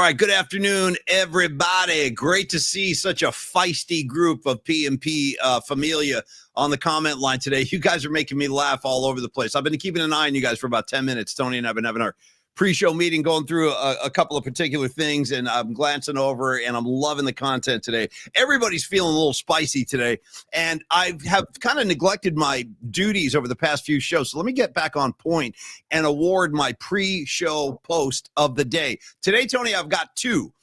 right, good afternoon, everybody. Great to see such a feisty group of P&P familia on the comment line today. You guys are making me laugh all over the place. I've been keeping an eye on you guys for about 10 minutes. Tony and I have been having our pre-show meeting, going through a couple of particular things, and I'm glancing over, and I'm loving the content today. Everybody's feeling a little spicy today, and I have kind of neglected my duties over the past few shows, so let me get back on point and award my pre-show post of the day. Today, Tony, I've got two.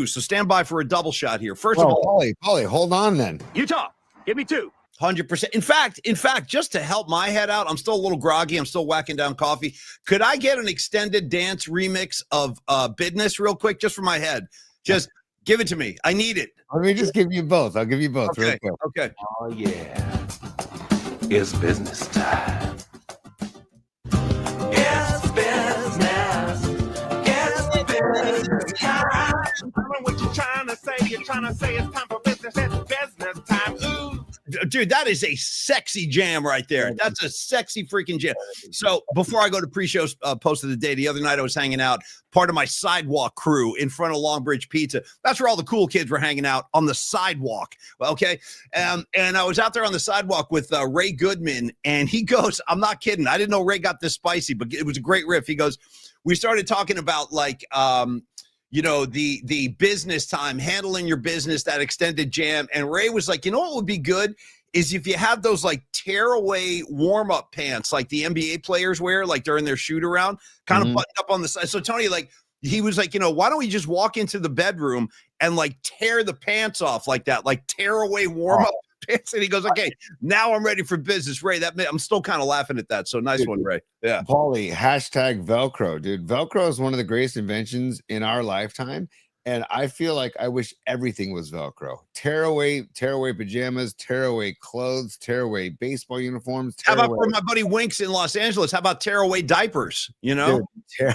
So stand by for a double shot here. First of all, Paulie, hold on then. Utah, give me two. 100%. In fact, just to help my head out, I'm still a little groggy. I'm still whacking down coffee. Could I get an extended dance remix of Business real quick, just for my head? Just give it to me. I need it. Let me just give you both. I'll give you both. Okay. Real quick. Okay. Oh, yeah. It's business time. It's business. It's business time. I don't know what you're trying to say. You're trying to say it's time for business. It's business time. Ooh. Dude, that is a sexy jam right there. That's a sexy freaking jam. So before I go to pre-show post of the day, the other night I was hanging out, part of my sidewalk crew in front of Longbridge Pizza. That's where all the cool kids were hanging out, on the sidewalk. Okay. And I was out there on the sidewalk with Ray Goodman, and he goes, I'm not kidding. I didn't know Ray got this spicy, but it was a great riff. He goes, we started talking about the business time, handling your business, that extended jam. And Ray was like, you know what would be good is if you have those like tearaway warm-up pants like the NBA players wear, like during their shoot around, kind of buttoned up on the side. So Tony, he was like, why don't we just walk into the bedroom and like tear the pants off like that, like tearaway warm-up pants? And he goes, okay, now I'm ready for business. Ray, I'm still kind of laughing at that. So nice one, Ray. Yeah. Paulie, hashtag Velcro, dude. Velcro is one of the greatest inventions in our lifetime. And I feel like I wish everything was Velcro. Tear away pajamas, tear away clothes, tear away baseball uniforms. How about for my buddy Winks in Los Angeles? How about tear away diapers? Dude, tear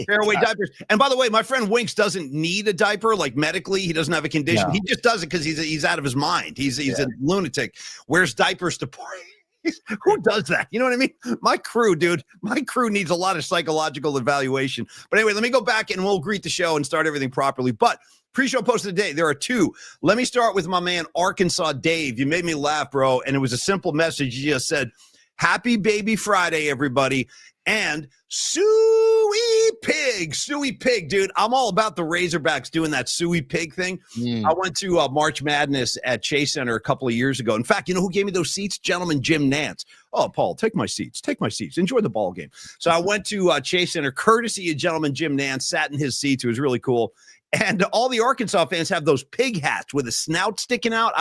away diapers. And by the way, my friend Winks doesn't need a diaper, like medically. He doesn't have a condition. No. He just does it because he's out of his mind. He's a lunatic. Wears diapers to party. Who does that? You know what I mean? My crew needs a lot of psychological evaluation. But anyway, let me go back and we'll greet the show and start everything properly. But pre-show post of the day, there are two. Let me start with my man, Arkansas Dave. You made me laugh, bro. And it was a simple message. You just said, happy baby Friday, everybody. And Suey Pig, dude. I'm all about the Razorbacks doing that Suey Pig thing. I went to March Madness at Chase Center a couple of years ago. In fact, you know who gave me those seats? Gentleman Jim Nance. Oh, Paul, take my seats. Enjoy the ball game. So I went to Chase Center, courtesy of Gentleman Jim Nance, sat in his seats. It was really cool. And all the Arkansas fans have those pig hats with a snout sticking out.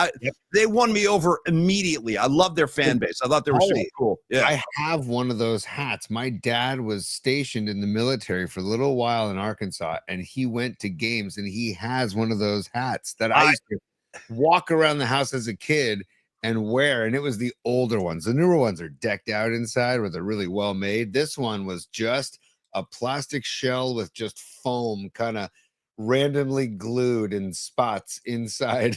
They won me over immediately. I love their fan base. I thought they were so cool. Yeah, I have one of those hats. My dad was stationed in the military for a little while in Arkansas, and he went to games, and he has one of those hats that I used to walk around the house as a kid and wear. And it was the older ones. The newer ones are decked out inside, where they're really well made. This one was just a plastic shell with just foam kind of randomly glued in spots inside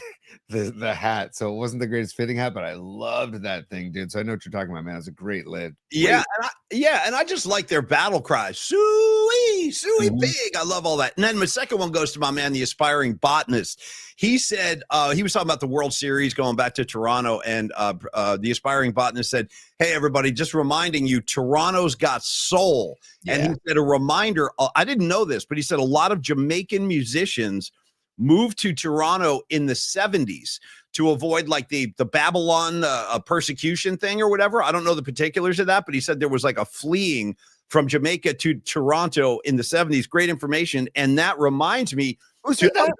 the hat. So it wasn't the greatest fitting hat, but I loved that thing, dude. So I know what you're talking about, man. It's a great lid. Yeah. And I just like their battle cries. Suey Pig. I love all that. And then my second one goes to my man, the aspiring botanist. He said, he was talking about the World Series going back to Toronto, and the aspiring botanist said, hey, everybody, just reminding you, Toronto's got soul. Yeah. And he said, a reminder, I didn't know this, but he said a lot of Jamaican musicians moved to Toronto in the 70s to avoid like the Babylon persecution thing or whatever. I don't know the particulars of that, but he said there was like a fleeing from Jamaica to Toronto in the 70s. Great information. And that reminds me. Who said that?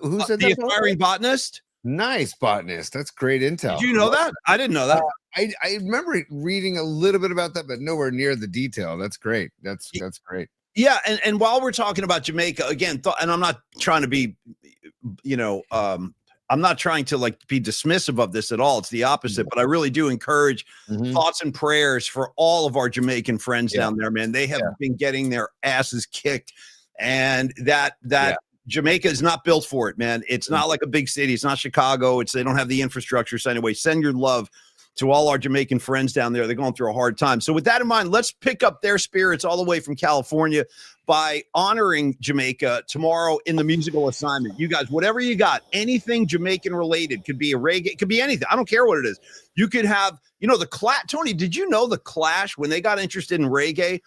Who said the that? aspiring botanist? Nice botanist. That's great intel. Did you know that? I didn't know that. I remember reading a little bit about that, but nowhere near the detail. That's great. That's great. Yeah, and while we're talking about Jamaica again, and I'm not trying to be, I'm not trying to like be dismissive of this at all. It's the opposite, but I really do encourage thoughts and prayers for all of our Jamaican friends down there, man. They have been getting their asses kicked, and that Jamaica is not built for it, man. It's not like a big city. It's not Chicago. They don't have the infrastructure. So anyway, send your love to all our Jamaican friends down there. They're going through a hard time. So with that in mind, let's pick up their spirits all the way from California by honoring Jamaica tomorrow in the musical assignment. You guys, whatever you got, anything Jamaican related, could be a reggae, it could be anything. I don't care what it is. You could have, the Clash. Tony, did you know the Clash, when they got interested in reggae,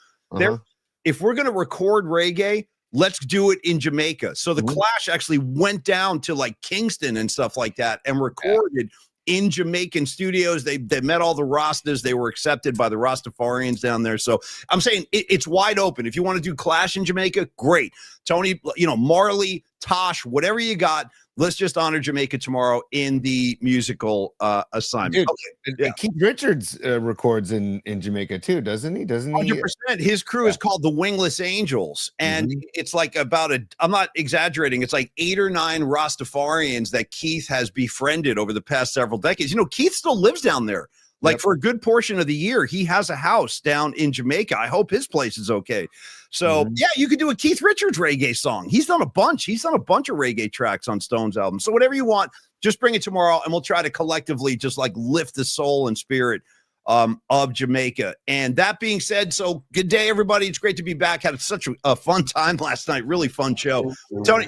if we're going to record reggae, let's do it in Jamaica. So the Clash actually went down to like Kingston and stuff like that and recorded in Jamaican studios. They met all the Rastas. They were accepted by the Rastafarians down there. So I'm saying it's wide open. If you want to do Clash in Jamaica, great. Tony, Marley, Tosh, whatever you got, let's just honor Jamaica tomorrow in the musical assignment. Dude, Keith Richards records in Jamaica too, doesn't he? 100%. His crew is called the Wingless Angels. And it's like I'm not exaggerating, it's like 8 or 9 Rastafarians that Keith has befriended over the past several decades. Keith still lives down there. Like for a good portion of the year, he has a house down in Jamaica. I hope his place is okay. So you could do a Keith Richards reggae song. He's done a bunch. He's done a bunch of reggae tracks on Stone's album. So whatever you want, just bring it tomorrow, and we'll try to collectively just like lift the soul and spirit of Jamaica. And that being said, so good day, everybody. It's great to be back. Had such a fun time last night. Really fun show. Tony.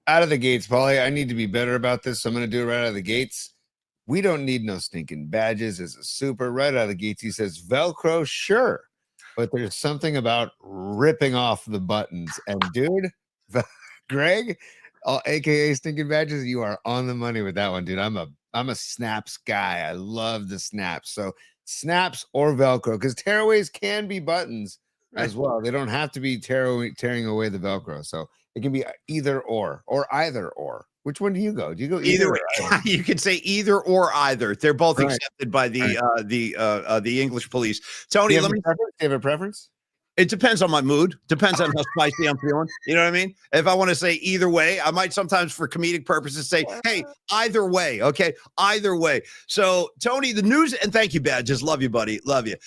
Out of the gates, Paulie. I need to be better about this, so I'm going to do it right out of the gates. We don't need no stinking badges as a super. Right out of the gates, he says, Velcro, sure. But there's something about ripping off the buttons. And dude, Greg, aka Stinking Badges, you are on the money with that one, dude. I'm a snaps guy. I love the snaps. So snaps or Velcro, because tearaways can be buttons as well. They don't have to be tearing away the Velcro. So it can be either or either or. Which one do you go? Do you go either? You can say either or either. They're both accepted by the English police. Tony, do you have a preference? It depends on my mood. Depends on how spicy I'm feeling. You know what I mean? If I want to say either way, I might sometimes for comedic purposes say, hey, either way. Okay. Either way. So Tony, the news, and thank you, Badges. Love you, buddy. Love you.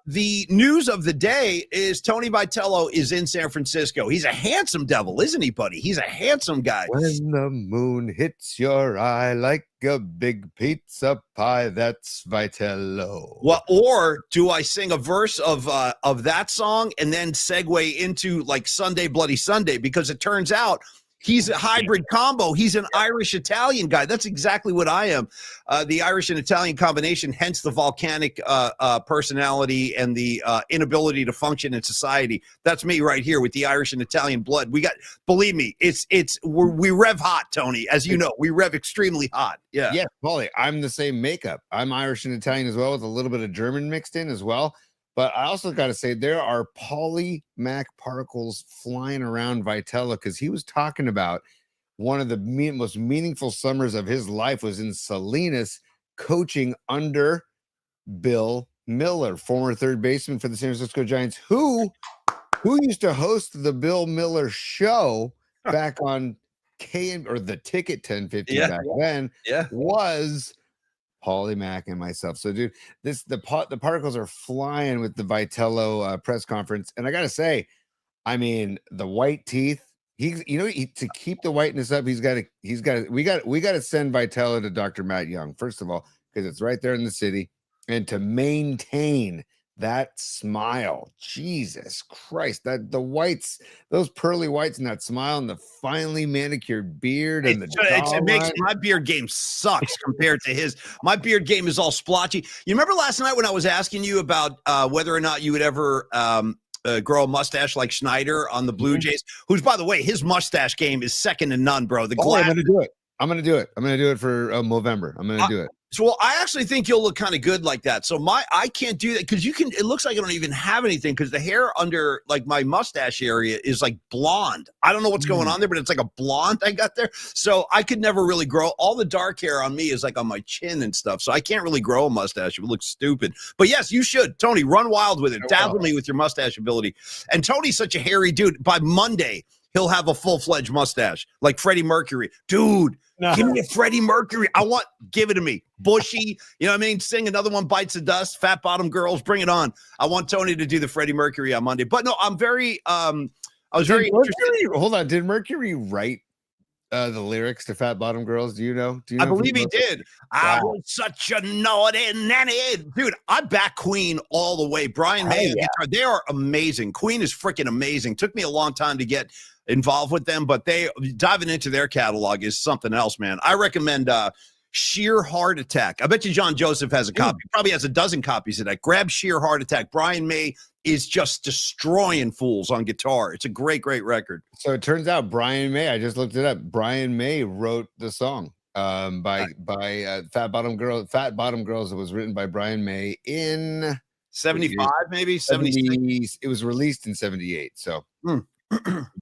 The news of the day is Tony Vitello is in San Francisco. He's a handsome devil, isn't he, buddy? He's a handsome guy. When the moon hits your eye like a big pizza pie, that's Vitello. Well, or do I sing a verse of that song and then segue into like Sunday Bloody Sunday? Because it turns out he's a hybrid combo. He's an Irish-Italian guy. That's exactly what I am. The Irish and Italian combination, hence the volcanic personality and the inability to function in society. That's me right here with the Irish and Italian blood. We got, believe me, we rev hot, Tony. As you know, we rev extremely hot. Yeah. Yeah, Paulie, I'm the same makeup. I'm Irish and Italian as well, with a little bit of German mixed in as well. But I also got to say, there are Paulie Mac particles flying around Vitello, because he was talking about one of the most meaningful summers of his life was in Salinas, coaching under Bill Miller, former third baseman for the San Francisco Giants, who used to host the Bill Miller show back on the Ticket 1050 back then. Was Paulie Mac and myself. So, dude, the particles are flying with the Vitello press conference, and I gotta say, I mean, the white teeth. To keep the whiteness up, we got to send Vitello to Dr. Matt Young first of all, because it's right there in the city, and to maintain that smile. Jesus Christ, the whites, those pearly whites, and that smile, and the finely manicured beard, and it makes my beard game sucks compared to his. My beard game is all splotchy. You remember last night when I was asking you about whether or not you would ever grow a mustache like Schneider on the Blue Jays, who's, by the way, his mustache game is second to none, bro. I'm gonna do it. I'm gonna do it for November. I'm gonna do it. So, well, I actually think you'll look kind of good like that. So I can't do that because it looks like I don't even have anything because the hair under like my mustache area is like blonde. I don't know what's going on there, but it's like a blonde I got there. So I could never really grow. All the dark hair on me is like on my chin and stuff. So I can't really grow a mustache. It would look stupid. But yes, you should. Tony, run wild with it. Dazzle me with your mustache ability. And Tony's such a hairy dude. By Monday, he'll have a full-fledged mustache like Freddie Mercury. Dude. No. Give me a Freddie Mercury. Give it to me. Bushy, you know what I mean? Sing another one, Bites of Dust, Fat Bottom Girls, bring it on. I want Tony to do the Freddie Mercury on Monday. But no, I'm very, I was very interested. Hold on. Did Mercury write the lyrics to Fat Bottom Girls? Do you know? I believe he did. I Wow. was such a naughty nanny. Dude, I back Queen all the way. Brian May, yeah. guitar, they are amazing. Queen is freaking amazing. Took me a long time to get involved with them, but they diving into their catalog is something else, man. I recommend Sheer Heart Attack. I bet you John Joseph has a copy. Probably has a dozen copies of that. Grab Sheer Heart Attack. Brian May is just destroying fools on guitar. It's a great, great record. So it turns out Brian May, I just looked it up. Brian May wrote the song by Fat Bottom Girls. Fat Bottom Girls. It was written by Brian May in 75, maybe 76. 70. It was released in 78. So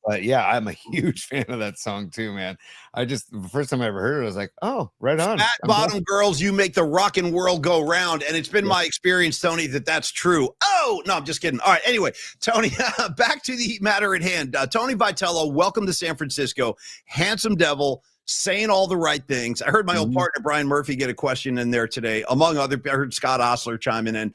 but yeah, I'm a huge fan of that song too, man. The first time I ever heard it, I was like, oh, right on. Fat Bottom Girls, you make the rockin' world go round. And it's been my experience, Tony, that's true. Oh, no, I'm just kidding. All right. Anyway, Tony, back to the matter at hand. Tony Vitello, welcome to San Francisco. Handsome devil, saying all the right things. I heard my old partner, Brian Murphy, get a question in there today. Among other, I heard Scott Osler chiming in.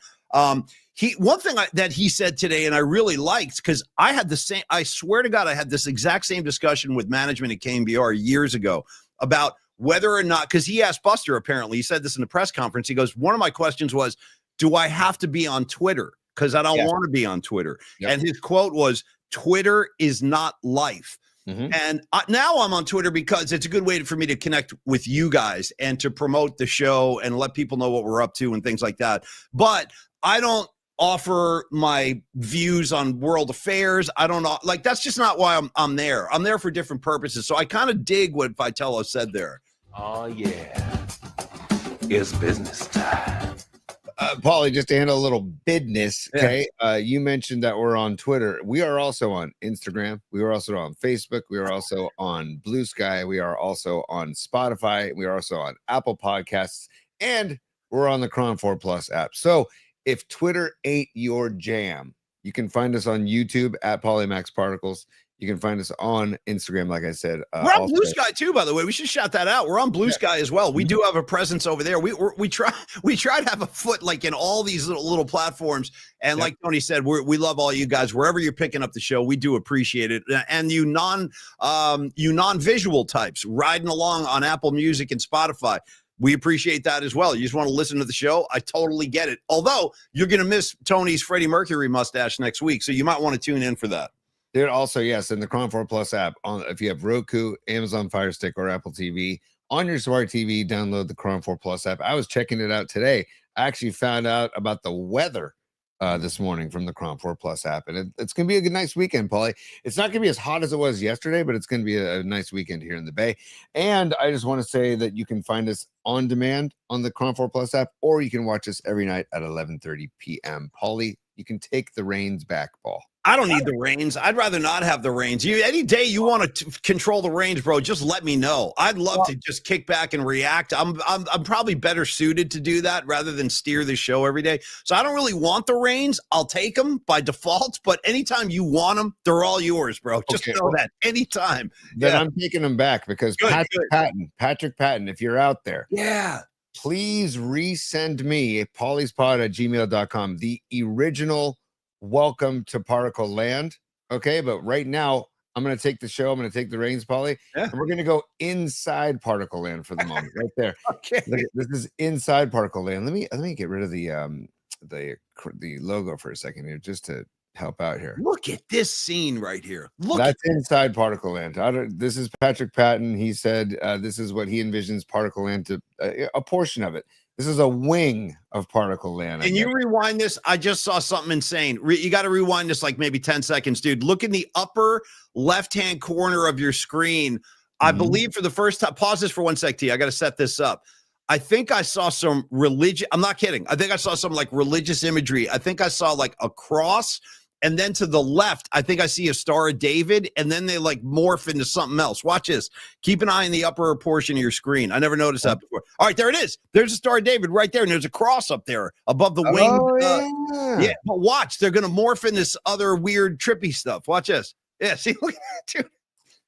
One thing that he said today, and I really liked, because I swear to God, I had this exact same discussion with management at KMBR years ago about whether or not, because he asked Buster, apparently, he said this in the press conference. He goes, one of my questions was, do I have to be on Twitter? Because I don't want to be on Twitter. Yep. And his quote was, Twitter is not life. And now I'm on Twitter because it's a good way for me to connect with you guys and to promote the show and let people know what we're up to and things like that. But I don't offer my views on world affairs. I don't know. Like, that's just not why I'm there. I'm there for different purposes. So I kind of dig what Vitello said there. Oh, yeah. It's business time. Paulie, just to handle a little business, okay? Yeah. You mentioned that we're on Twitter. We are also on Instagram. We are also on Facebook. We are also on Blue Sky. We are also on Spotify. We are also on Apple Podcasts. And we're on the Cron 4 Plus app. So if Twitter ain't your jam, you can find us on YouTube at Polymax Particles. You can find us on Instagram, like I said. We're on Blue Sky too, by the way. We should shout that out. We're on Blue Sky as well. We do have a presence over there. We try to have a foot like in all these little platforms. And like Tony said, we love all you guys wherever you're picking up the show. We do appreciate it. And you non-visual types riding along on Apple Music and Spotify. We appreciate that as well. You just want to listen to the show. I totally get it. Although you're going to miss Tony's Freddie Mercury mustache next week, so you might want to tune in for that. Dude, also, yes, in the Cron 4 Plus app, if you have Roku, Amazon Fire Stick, or Apple TV, on your smart TV, download the Cron 4 Plus app. I was checking it out today. I actually found out about the weather this morning from the Cron 4 Plus app, and it's going to be a nice weekend, Paulie. It's not going to be as hot as it was yesterday, but it's going to be a nice weekend here in the Bay. And I just want to say that you can find us on demand on the Cron 4 Plus app, or you can watch us every night at 11:30 p.m. Paulie, you can take the reins back, Paul. I don't need the reins. I'd rather not have the reins. Any day you want to control the reins, bro, just let me know. I'd love to just kick back and react. I'm probably better suited to do that rather than steer the show every day. So I don't really want the reins. I'll take them by default, but anytime you want them, they're all yours, bro. Just know that anytime. Then I'm taking them back because Patrick Patton, if you're out there. Yeah. Please resend me pauliespod@gmail.com, the original welcome to Particle Land. Okay, but right now I'm going to take the show. I'm going to take the reins, Paulie, and we're going to go inside Particle Land for the moment, right there. Okay, this is inside Particle Land. Let me get rid of the logo for a second here, just to help out here. Look at this scene right here. That's inside Particle Land. This is Patrick Patton. He said this is what he envisions Particle Land to a portion of it. This is a wing of Particle Land. Can you rewind this? I just saw something insane. You got to rewind this like maybe 10 seconds, dude. Look in the upper left-hand corner of your screen. I believe for the first time, pause this for 1 sec, T. I got to set this up. I think I saw some religion. I'm not kidding. I think I saw some like religious imagery. I think I saw like a cross. And then to the left, I think I see a Star of David, and then they like morph into something else. Watch this. Keep an eye in the upper portion of your screen. I never noticed that before. All right, there it is. There's a Star of David right there, and there's a cross up there above the wing. Yeah, but watch. They're going to morph in this other weird, trippy stuff. Watch this. Yeah, see, look at that, dude.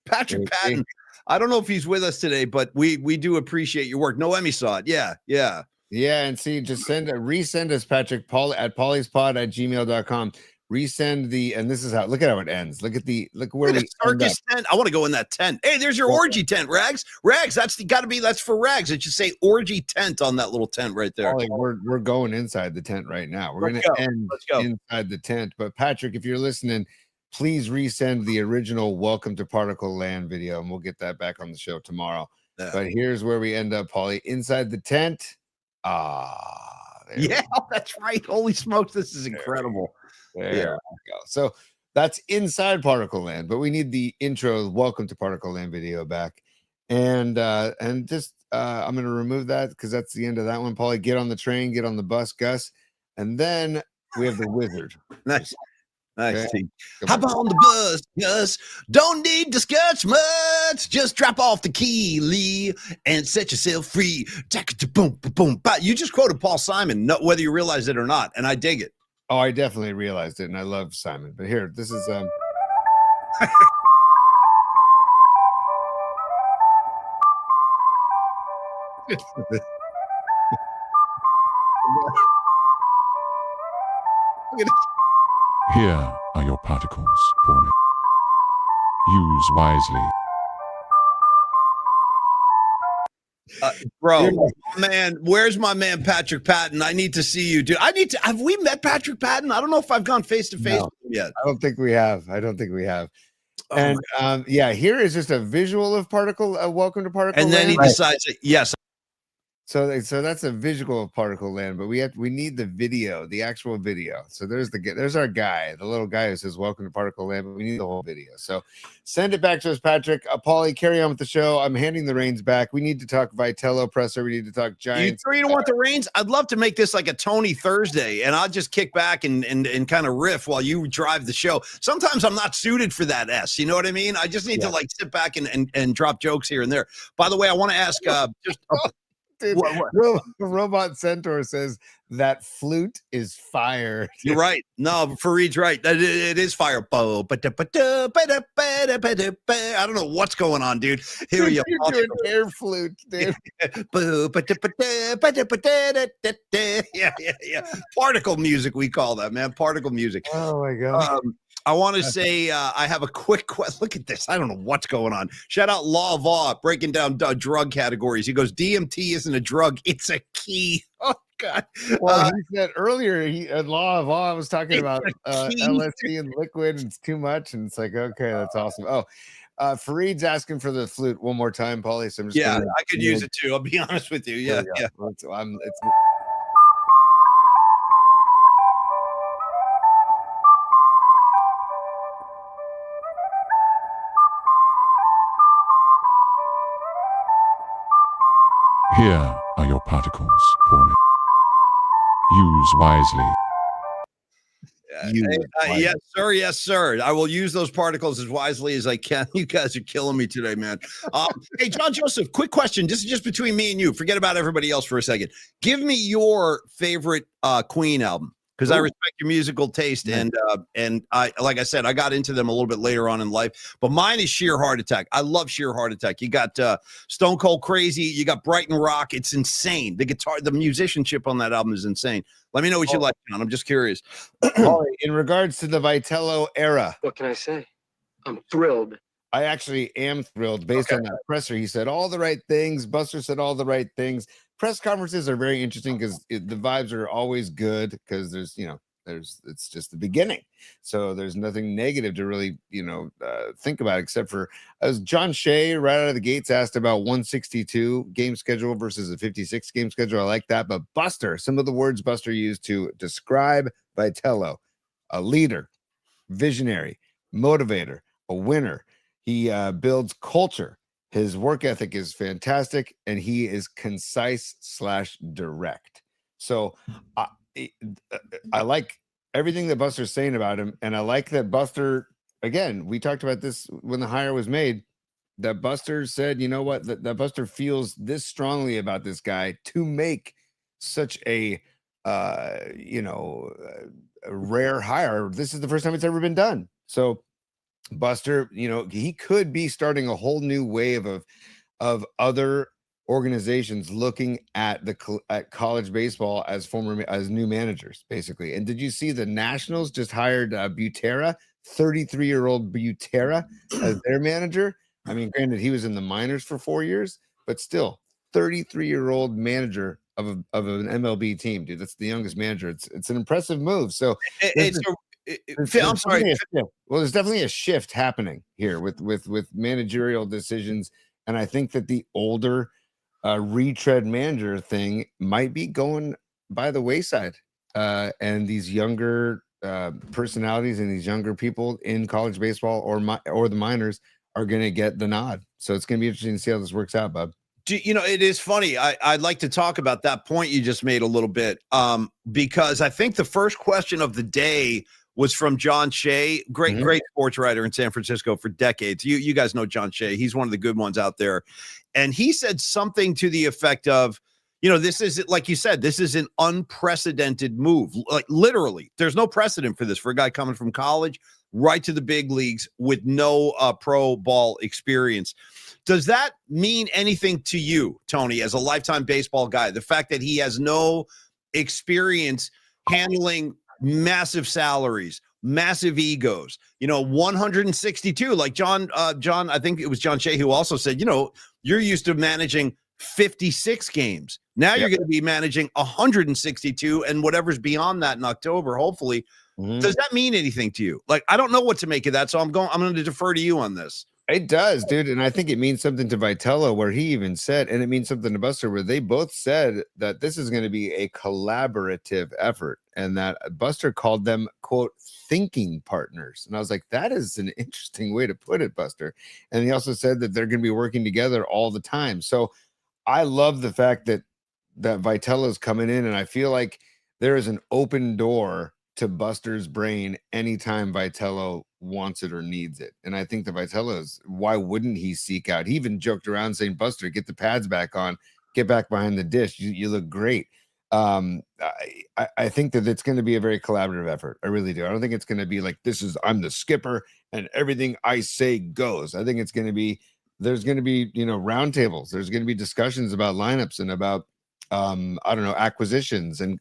Patrick Patton. I don't know if he's with us today, but we do appreciate your work. No Emmy saw it. Yeah. Yeah, and see, just resend us, Patrick, Paul at pauliespod@gmail.com. resend the, and this is how, look at how it ends. Look where Look at we end up. circus tent. I want to go in that tent. Hey, there's your orgy tent, Rags. Rags, that's for Rags. It should say orgy tent on that little tent right there. Ollie, we're going inside the tent right now. We're going to end inside the tent. But Patrick, if you're listening, please resend the original Welcome to Particle Land video, and we'll get that back on the show tomorrow. Yeah. But here's where we end up, Paulie, inside the tent. Yeah, that's right. Holy smokes, this is incredible. There we go. So that's inside Particle Land, but we need the intro Welcome to Particle Land video back. And just I'm going to remove that because that's the end of that one. Paulie, get on the train, get on the bus, Gus. And then we have the wizard. Nice. Nice. Okay. Hop on the bus, Gus. Don't need to scotch much. Just drop off the key, Lee, and set yourself free. Boom, boom. You just quoted Paul Simon, whether you realize it or not, and I dig it. Oh, I definitely realized it, and I love Simon. But here, this is Here are your particles, Paulie. Use wisely. Bro, man, where's my man Patrick Patton? I need to see you, dude. Have we met Patrick Patton? I don't know if I've gone face to face with him yet. I don't think we have. Oh, and yeah, here is just a visual of Welcome to Particle and then Land. He decides yes. So that's a visual of Particle Land, but we need the video, the actual video. So there's our guy, the little guy who says Welcome to Particle Land, but we need the whole video. So send it back to us, Patrick. Paulie, carry on with the show. I'm handing the reins back. We need to talk Vitello presser. We need to talk Giants. You don't want the reins? I'd love to make this like a Tony Thursday, and I'll just kick back and kind of riff while you drive the show. Sometimes I'm not suited for that S. You know what I mean? I just need to like sit back and drop jokes here and there. By the way, I want to ask just. Dude, Robot Centaur says that flute is fire. You're right. No, Fareed's right. It is fire. I don't know what's going on, dude. Here you go. You're doing air flute, dude. Yeah. Particle music, we call that, man. Particle music. Oh my god. I want to say I have a quick question. Look at this. I don't know what's going on. Shout out Law of Awe, breaking down drug categories. He goes, DMT isn't a drug. It's a key. Oh, God. Well, he said earlier, Law of Awe was talking about LSD and liquid, and it's too much. And it's like, okay, that's awesome. Oh, Fareed's asking for the flute one more time, Paulie. So I'm just I could use it too. I'll be honest with you. Yeah. Here are your particles, Paulie. Use wisely. Yes, sir. Yes, sir. I will use those particles as wisely as I can. You guys are killing me today, man. Hey, John Joseph, quick question. This is just between me and you. Forget about everybody else for a second. Give me your favorite Queen album, because I respect your musical taste, and I, like I said, I got into them a little bit later on in life, but mine is Sheer Heart Attack. I love Sheer Heart Attack. You got Stone Cold Crazy, you got Brighton Rock. It's insane. The guitar, the musicianship on that album is insane. Let me know what you like, John. I'm just curious. In regards to the Vitello era, what can I say? I'm thrilled. I actually am thrilled based on that presser. He said all the right things. Buster said all the right things. Press conferences are very interesting because the vibes are always good, because it's just the beginning. So there's nothing negative to really, think about, except for, as John Shea right out of the gates asked about 162 game schedule versus a 56 game schedule. I like that. But Buster, some of the words Buster used to describe Vitello: a leader, visionary, motivator, a winner. He builds culture. His work ethic is fantastic, and he is concise/direct. So I like everything that Buster's saying about him, and I like that Buster, again, we talked about this when the hire was made, that Buster said, you know what, that Buster feels this strongly about this guy to make such a rare hire. This is the first time it's ever been done. So Buster, he could be starting a whole new wave of other organizations looking at at college baseball as new managers, basically. And did you see the Nationals just hired Butera, 33-year-old Butera, as their manager? I mean, granted, he was in the minors for 4 years, but still, 33-year-old manager of an MLB team, dude. That's the youngest manager. It's an impressive move. So I'm sorry. Well, there's definitely a shift happening here with managerial decisions, and I think that the older retread manager thing might be going by the wayside, and these younger personalities and these younger people in college baseball or the minors are going to get the nod. So it's going to be interesting to see how this works out, bub. It is funny. I'd like to talk about that point you just made a little bit, because I think the first question of the day was from John Shea, great sports writer in San Francisco for decades. You guys know John Shea. He's one of the good ones out there. And he said something to the effect of, this is, like you said, this is an unprecedented move. Like literally, there's no precedent for this, for a guy coming from college right to the big leagues with no pro ball experience. Does that mean anything to you, Tony, as a lifetime baseball guy? The fact that he has no experience handling massive salaries, massive egos, 162, like John, I think it was John Shea who also said, you're used to managing 56 games. Now you're going to be managing 162 and whatever's beyond that in October, hopefully. Does that mean anything to you? Like, I don't know what to make of that. So I'm going to defer to you on this. It does, dude. And I think it means something to Vitello, where he even said, and it means something to Buster, where they both said that this is going to be a collaborative effort, and that Buster called them, quote, thinking partners. And I was like, that is an interesting way to put it, Buster. And he also said that they're going to be working together all the time. So I love the fact that Vitello's coming in, and I feel like there is an open door to Buster's brain anytime Vitello wants it or needs it. And I think the Vitello's, why wouldn't he seek out? He even joked around saying, Buster, get the pads back on, get back behind the dish. You look great. I think that it's going to be a very collaborative effort. I really do. I don't think it's going to be like, I'm the skipper and everything I say goes. I think it's going to be, there's going to be, roundtables. There's going to be discussions about lineups and about, acquisitions, and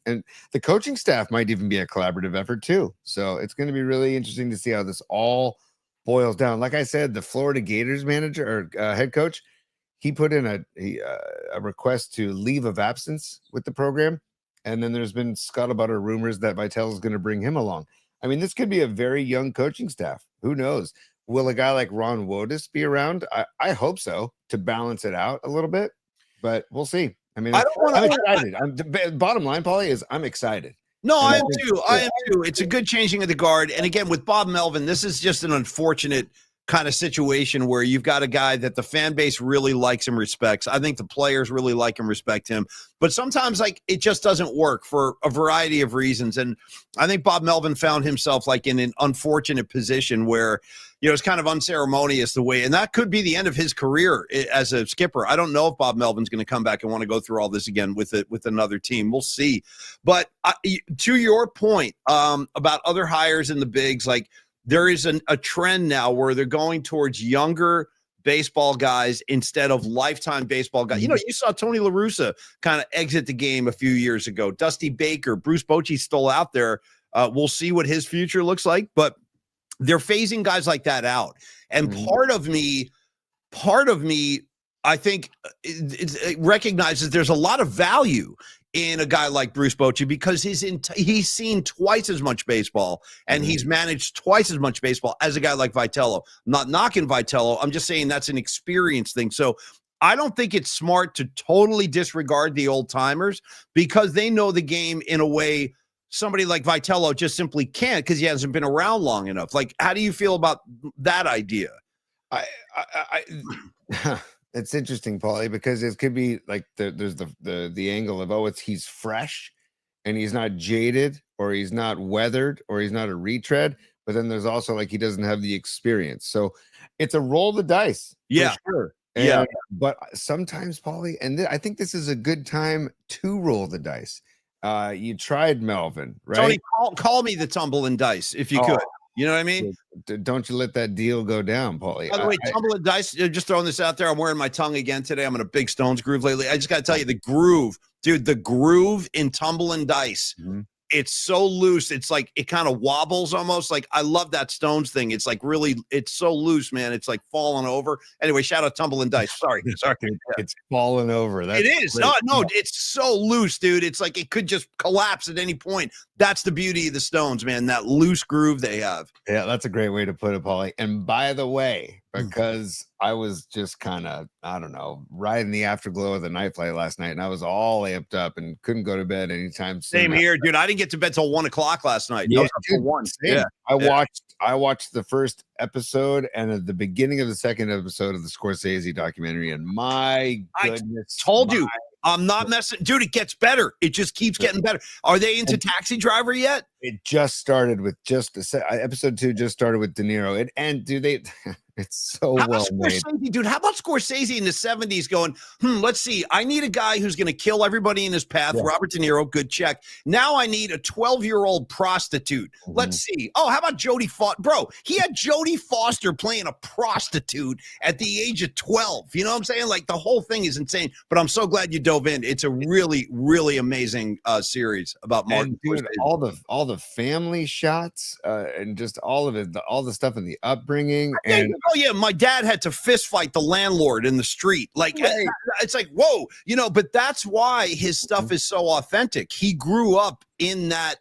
the coaching staff might even be a collaborative effort too. So it's going to be really interesting to see how this all boils down. Like I said, the Florida Gators manager or head coach, he put in a request to leave of absence with the program. And then there's been scuttlebutt or rumors that Vitello is going to bring him along. I mean, this could be a very young coaching staff. Who knows? Will a guy like Ron Wotus be around? I hope so, to balance it out a little bit, but we'll see. I mean, I'm excited. The bottom line, Paulie, is I'm excited. No, I am too. I am too. It's a good changing of the guard. And again, with Bob Melvin, this is just an unfortunate kind of situation where you've got a guy that the fan base really likes and respects. I think the players really like and respect him, but sometimes like it just doesn't work for a variety of reasons. And I think Bob Melvin found himself like in an unfortunate position where, it's kind of unceremonious the way, and that could be the end of his career as a skipper. I don't know if Bob Melvin's going to come back and want to go through all this again with another team. We'll see. But to your point about other hires in the bigs, like there is a trend now where they're going towards younger baseball guys instead of lifetime baseball guys. You saw Tony La Russa kind of exit the game a few years ago. Dusty Baker, Bruce Bochy's still out there. We'll see what his future looks like, but they're phasing guys like that out. And part of me, I think it recognizes there's a lot of value in a guy like Bruce Bochy because he's seen twice as much baseball and he's managed twice as much baseball as a guy like Vitello. I'm not knocking Vitello. I'm just saying that's an experience thing. So I don't think it's smart to totally disregard the old timers because they know the game in a way somebody like Vitello just simply can't because he hasn't been around long enough. Like, how do you feel about that idea? It's interesting, Paulie, because it could be like there's the angle of he's fresh and he's not jaded or he's not weathered or he's not a retread, but then there's also like he doesn't have the experience. So it's a roll the dice. Yeah, for sure. But sometimes, Paulie, and I think this is a good time to roll the dice. You tried Melvin, right? Tony, call me the tumbling dice if you could. You know what I mean? Don't you let that deal go down, Paulie. By the way, Tumble and Dice, just throwing this out there. I'm wearing my tongue again today. I'm in a big Stones groove lately. I just got to tell you, the groove, dude, the groove in Tumble and Dice. Mhm. It's so loose. It's like it kind of wobbles almost. Like I love that Stones thing. It's like really, it's so loose, man. It's like falling over. Anyway, shout out Tumble and Dice. Sorry. It's falling over. That's It is. great. No, it's so loose, dude. It's like it could just collapse at any point. That's the beauty of the Stones, man. That loose groove they have. Yeah, that's a great way to put it, Paulie. And by the way, because I was just kind of, I don't know, riding the afterglow of the night flight last night, and I was all amped up and couldn't go to bed anytime soon. Same here, dude. I didn't get to bed till 1 o'clock last night. Yeah, I was up till 1. Same. Yeah. I watched the first episode and at the beginning of the second episode of the Scorsese documentary, and my goodness, told you, I'm not messing, dude. It gets better. It just keeps getting better. Are they into Taxi Driver yet? It just started with episode 2 just started with De Niro. It's so How well about made. Scorsese, dude? How about Scorsese in the 70s going, let's see. I need a guy who's going to kill everybody in his path. Yeah. Robert De Niro, good check. Now I need a 12-year-old prostitute. Let's see. Oh, how about Jodie Foster? Bro, he had Jodie Foster playing a prostitute at the age of 12. You know what I'm saying? Like the whole thing is insane. But I'm so glad you dove in. It's a really, really amazing series about Martin. Dude, all the family shots and just all of it, all the stuff in the upbringing. And My dad had to fist fight the landlord in the street. Like it's like, whoa, but that's why his stuff is so authentic. He grew up in that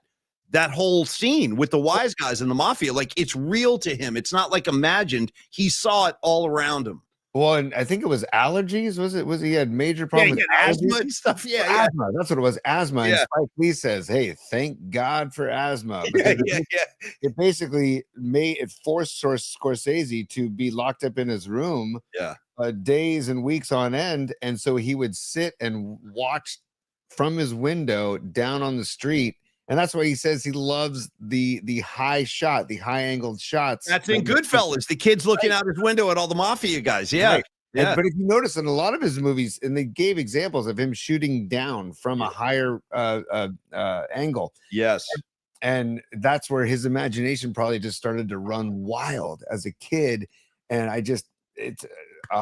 whole scene with the wise guys and the mafia. Like it's real to him. It's not like imagined. He saw it all around him. Well, and I think it was allergies. Was he had major problems with asthma and stuff? Yeah. Asthma. That's what it was. Asthma. Yeah. And Spike Lee says, "Hey, thank God for asthma." It basically forced Scorsese to be locked up in his room, days and weeks on end, and so he would sit and watch from his window down on the street. And that's why he says he loves the high angled shots. That's in Goodfellas. The kid's looking out his window at all the mafia guys. Yeah. Right. Yeah. But if you notice in a lot of his movies, and they gave examples of him shooting down from a higher angle. Yes. And that's where his imagination probably just started to run wild as a kid. And I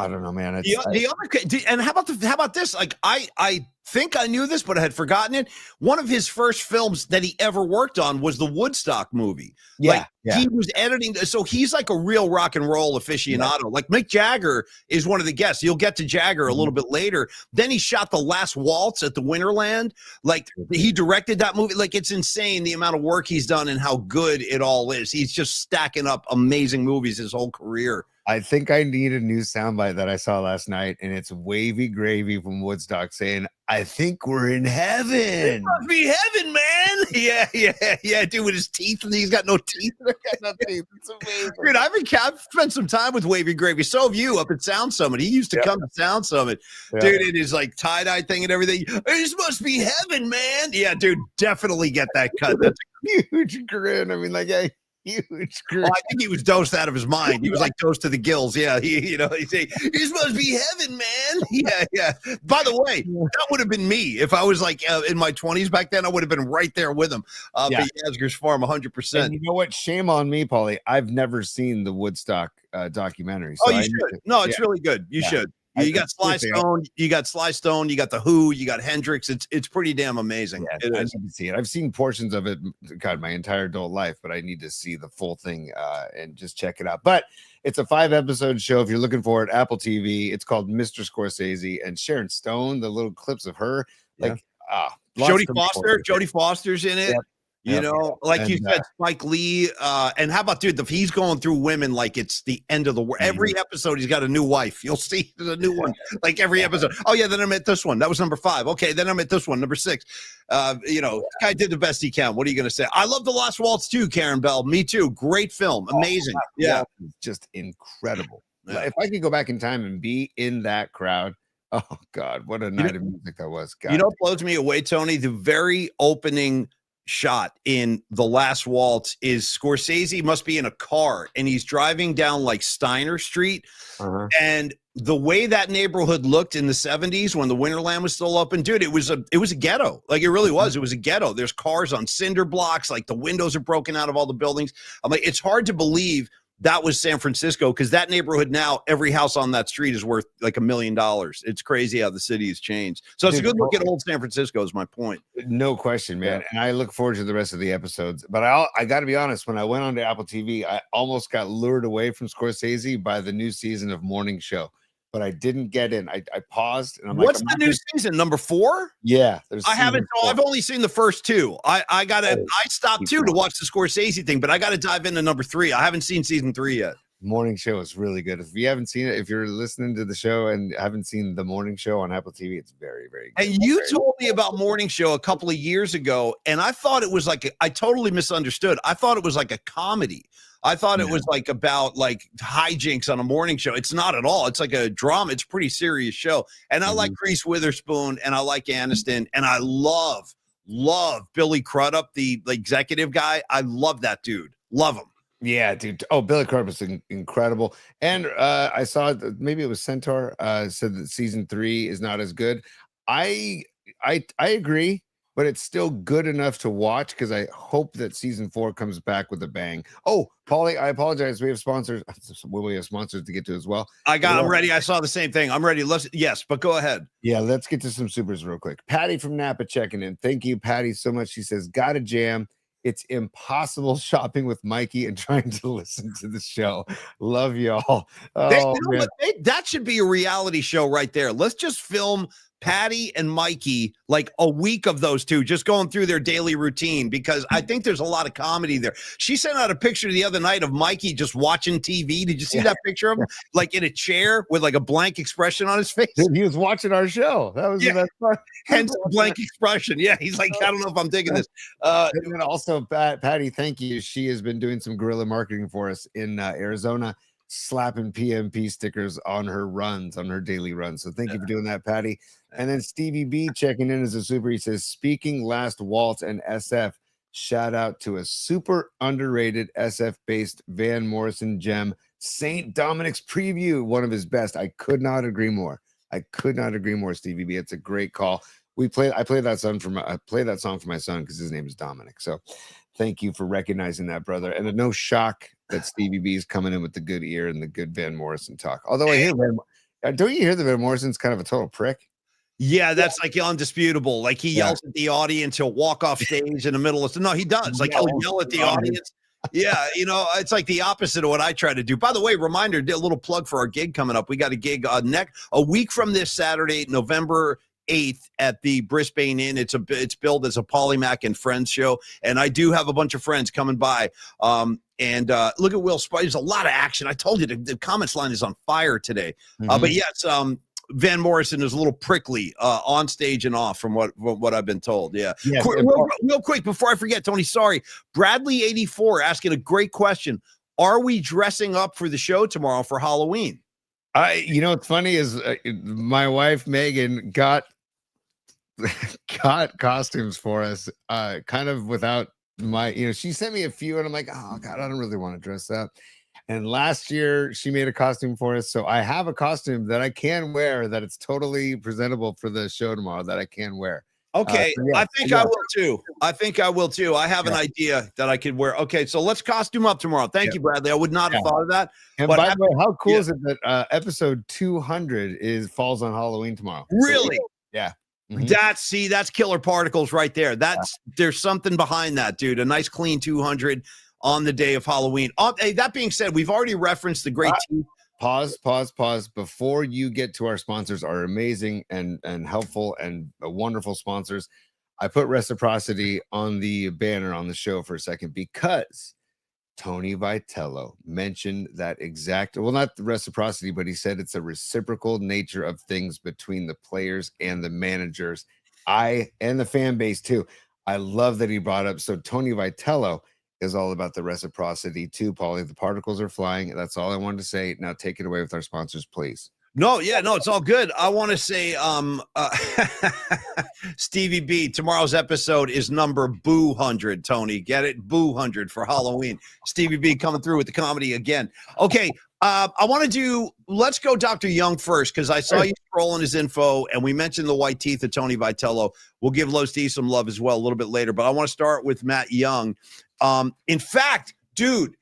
don't know, man. And how about this? Like I think I knew this, but I had forgotten it. One of his first films that he ever worked on was the Woodstock movie. He was editing, so he's like a real rock and roll aficionado. Yeah. Like Mick Jagger is one of the guests. You'll get to Jagger a little bit later. Then he shot The Last Waltz at the Winterland. Like he directed that movie. Like it's insane the amount of work he's done and how good it all is. He's just stacking up amazing movies his whole career. I think I need a new soundbite that I saw last night, and it's Wavy Gravy from Woodstock saying, "I think we're in heaven." It must be heaven, man. Yeah, dude, with his teeth, and he's got no teeth. It's amazing. Dude, I've spent some time with Wavy Gravy. So have you up at Sound Summit. He used to come to Sound Summit. Yeah. Dude, it is like tie-dye thing and everything. This must be heaven, man. Yeah, dude, definitely get that cut. That's a huge grin. I mean, like, huge grin. I think he was dosed out of his mind. He was like dosed to the gills. Yeah, he'd say, "This must be heaven, man." Yeah. By the way, that would have been me if I was like in my 20s back then. I would have been right there with him. But Yasgur's Farm, 100%. And you know what? Shame on me, Paulie. I've never seen the Woodstock documentary. So you should. No, it's really good. You should. You got Sly Stone, you got The Who, you got Hendrix. It's pretty damn amazing. Yeah, I need to see it. I've seen portions of it, God, my entire adult life, but I need to see the full thing and just check it out. But it's a 5-episode show. If you're looking for it, Apple TV. It's called Mr. Scorsese, and Sharon Stone. The little clips of her, Jodie Foster's in it. Yep. Like you said, Spike Lee. And how about, dude, he's going through women like it's the end of the world. Every episode, he's got a new wife. You'll see the new one, like every episode. Oh, yeah, then I met this one. That was number 5. Okay, then I met this one, number 6. This guy did the best he can. What are you going to say? I love The Last Waltz too, Karen Bell. Me too. Great film. Amazing. Just incredible. Yeah. If I could go back in time and be in that crowd, oh, God, what a night of music that was. God. You know what blows me away, Tony? The very opening shot in The Last Waltz is Scorsese must be in a car and he's driving down like Steiner Street. And the way that neighborhood looked in the 70s when the Winterland was still open, dude, it was a ghetto. Like it really was. It was a ghetto. There's cars on cinder blocks, like the windows are broken out of all the buildings. I'm like, it's hard to believe that was San Francisco because that neighborhood now, every house on that street is worth like $1 million. It's crazy how the city has changed. So it's a good look at old San Francisco is my point. No question, man. And I look forward to the rest of the episodes. But I got to be honest, when I went on to Apple TV, I almost got lured away from Scorsese by the new season of Morning Show. But I didn't get in. I paused and I'm what's like, the new season? Number 4? Yeah. I haven't. I've only seen the first 2. I stopped too to watch the Scorsese thing, but I got to dive into number 3. I haven't seen season 3 yet. Morning Show is really good. If you haven't seen it, if you're listening to the show and haven't seen the Morning Show on Apple TV, it's very, very good. And you told me about Morning Show a couple of years ago, and I thought it was like I totally misunderstood. I thought it was like a comedy. I thought it was like about like hijinks on a morning show. It's not at all. It's like a drama. It's a pretty serious show. And I like Reese Witherspoon and I like Aniston and I love Billy Crudup, the executive guy. I love that dude. Love him. Yeah, dude. Oh, Billy Crudup is incredible. And I saw maybe it was Centaur said that season 3 is not as good. I agree. But it's still good enough to watch because I hope that season 4 comes back with a bang. Oh, Paulie, I apologize. We have sponsors. We have sponsors to get to as well. I'm ready. I saw the same thing. I'm ready. Yes, but go ahead. Yeah, let's get to some supers real quick. Patty from Napa checking in. Thank you, Patty, so much. She says, got a jam. It's impossible shopping with Mikey and trying to listen to the show. Love y'all. That should be a reality show right there. Let's just film Patty and Mikey, like a week of those two, just going through their daily routine, because I think there's a lot of comedy there. She sent out a picture the other night of Mikey just watching TV. Did you see that picture of him? Like in a chair with like a blank expression on his face? Dude, he was watching our show. That was the best part. Hence the blank expression. Yeah, he's like, I don't know if I'm digging this. And then also, Patty, thank you. She has been doing some guerrilla marketing for us in Arizona, slapping PMP stickers on her runs, on her daily runs. So thank you for doing that, Patty. And then Stevie B checking in as a super. He says, speaking Last Waltz and SF, shout out to a super underrated SF-based Van Morrison gem, St. Dominic's Preview, one of his best. I could not agree more. Stevie B. It's a great call. I play that song for my son because his name is Dominic. So thank you for recognizing that, brother. And no shock that Stevie B is coming in with the good ear and the good Van Morrison talk. Although don't you hear that Van Morrison's kind of a total prick? Yeah, that's like undisputable. Like he yells at the audience. He'll walk off stage in the middle of no, he does. Like he'll yell at the audience. Yeah, it's like the opposite of what I try to do. By the way, reminder, a little plug for our gig coming up. We got a gig a week from this Saturday, November 8th at the Brisbane Inn. It's billed as a Polymac and Friends show, and I do have a bunch of friends coming by. And look at Will Spice. There's a lot of action. I told you the comments line is on fire today. But yes, Van Morrison is a little prickly on stage and off from what I've been told. Yeah. Yes, real quick before I forget, Tony, sorry. Bradley 84 asking a great question. Are we dressing up for the show tomorrow for Halloween? What's funny is my wife Megan got costumes for us kind of without she sent me a few and I'm like, oh God, I don't really want to dress up. And last year she made a costume for us. So I have a costume that I can wear that it's totally presentable for the show tomorrow that I can wear. Okay. I think I will too. I have an idea that I could wear. Okay. So let's costume up tomorrow. Thank you, Bradley. I would not have thought of that. And by the way, how cool is it that episode 200 falls on Halloween tomorrow? Really? So, yeah. Mm-hmm. That's killer particles right there. There's something behind that, dude. A nice clean 200 on the day of Halloween. Hey, that being said, we've already referenced the great team. Pause. Before you get to our sponsors, our amazing and helpful and wonderful sponsors, I put reciprocity on the banner on the show for a second because Tony Vitello mentioned that not the reciprocity, but he said it's a reciprocal nature of things between the players and the managers. And the fan base too. I love that he brought up. So Tony Vitello is all about the reciprocity too, Paulie. The particles are flying. That's all I wanted to say. Now take it away with our sponsors, please. No, yeah, no, it's all good. I want to say, Stevie B, tomorrow's episode is number boo 100, Tony. Get it? Boo 100 for Halloween. Stevie B coming through with the comedy again. Okay, I want to let's go Dr. Young first, because I saw you scrolling his info, and we mentioned the white teeth of Tony Vitello. We'll give Los D some love as well a little bit later, but I want to start with Matt Young. In fact, dude,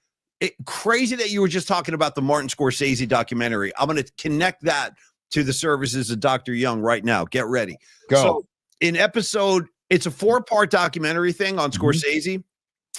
crazy that you were just talking about the Martin Scorsese documentary. I'm going to connect that to the services of Dr. Young right now. Get ready. Go. So in episode, it's a 4-part documentary thing on Scorsese.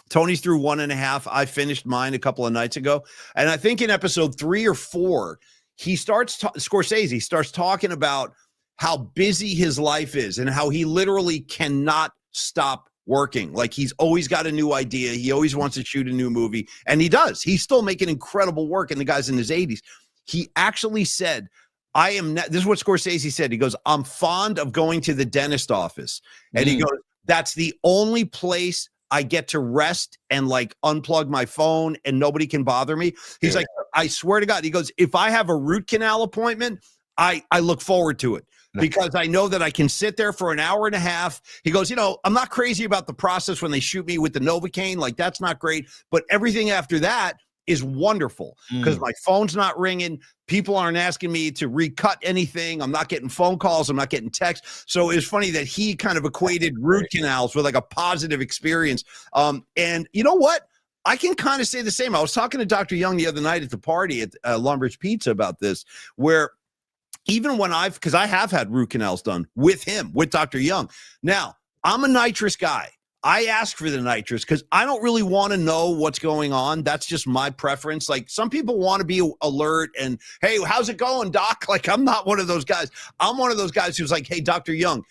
Tony's through 1.5. I finished mine a couple of nights ago. And I think in episode 3 or 4, Scorsese starts talking about how busy his life is and how he literally cannot stop working. Like, he's always got a new idea. He always wants to shoot a new movie, and he does. He's still making incredible work, and the guy's in his 80s. He actually said, this is what Scorsese said. He goes, I'm fond of going to the dentist office. And he goes, that's the only place I get to rest and like unplug my phone and nobody can bother me. He's like, I swear to God. He goes, if I have a root canal appointment, I look forward to it, because I know that I can sit there for an hour and a half. He goes, I'm not crazy about the process when they shoot me with the Novocaine. Like, that's not great. But everything after that is wonderful, because my phone's not ringing. People aren't asking me to recut anything. I'm not getting phone calls. I'm not getting texts. So it's funny that he kind of equated root canals with like a positive experience. And you know what? I can kind of say the same. I was talking to Dr. Young the other night at the party at Lumbridge Pizza about this, where even when because I have had root canals done with him, with Dr. Young. Now, I'm a nitrous guy. I ask for the nitrous because I don't really want to know what's going on. That's just my preference. Like, some people want to be alert and, hey, how's it going, doc? Like, I'm not one of those guys. I'm one of those guys who's like, hey, Dr. Young,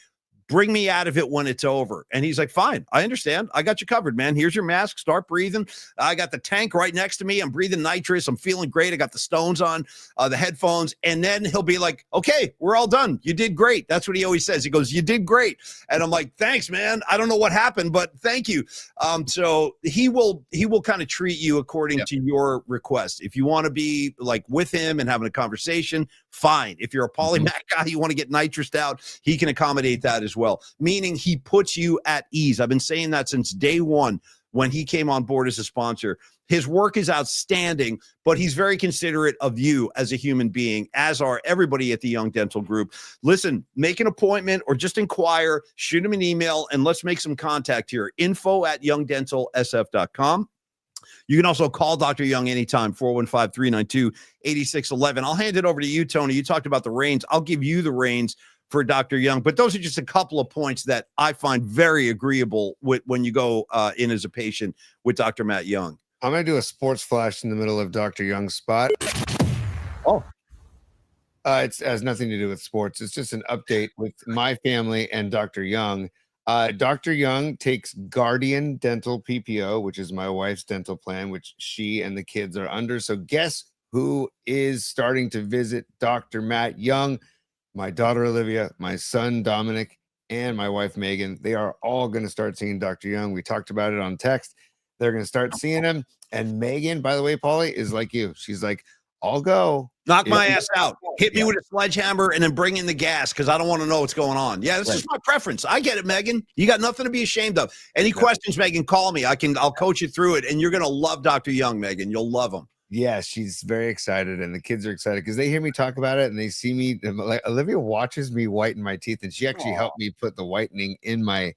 bring me out of it when it's over. And he's like, fine, I understand. I got you covered, man. Here's your mask. Start breathing. I got the tank right next to me. I'm breathing nitrous. I'm feeling great. I got the stones on, the headphones. And then he'll be like, okay, we're all done. You did great. That's what he always says. He goes, you did great. And I'm like, thanks, man. I don't know what happened, but thank you. So he will kind of treat you according to your request. If you want to be like with him and having a conversation, fine. If you're a polymath guy, you want to get nitrous out, he can accommodate that as well, meaning he puts you at ease. I've been saying that since day one when he came on board as a sponsor. His work is outstanding, but he's very considerate of you as a human being, as are everybody at the Young Dental Group. Listen, make an appointment or just inquire, shoot him an email, and let's make some contact here. info@youngdentalsf.com. You can also call Dr. Young anytime, 415-392-8611. I'll hand it over to you, Tony. You talked about the reins. I'll give you the reins for Dr. Young, but those are just a couple of points that I find very agreeable with when you go in as a patient with Dr. Matt Young. I'm going to do a sports flash in the middle of Dr. Young's spot. Oh. It has nothing to do with sports. It's just an update with my family and Dr. Young. Dr. Young takes Guardian Dental PPO, which is my wife's dental plan, which she and the kids are under. So guess who is starting to visit Dr. Matt Young? My daughter, Olivia, my son, Dominic, and my wife, Megan. They are all going to start seeing Dr. Young. We talked about it on text. They're going to start seeing him. And Megan, by the way, Paulie, is like you. She's like, I'll go. Knock my ass out. Hit me with a sledgehammer and then bring in the gas because I don't want to know what's going on. Yeah, this is my preference. I get it, Megan. You got nothing to be ashamed of. Any questions, Megan, call me. I'll coach you through it. And you're going to love Dr. Young, Megan. You'll love him. Yeah, she's very excited, and the kids are excited because they hear me talk about it and they see me. Like, Olivia watches me whiten my teeth, and she actually helped me put the whitening in my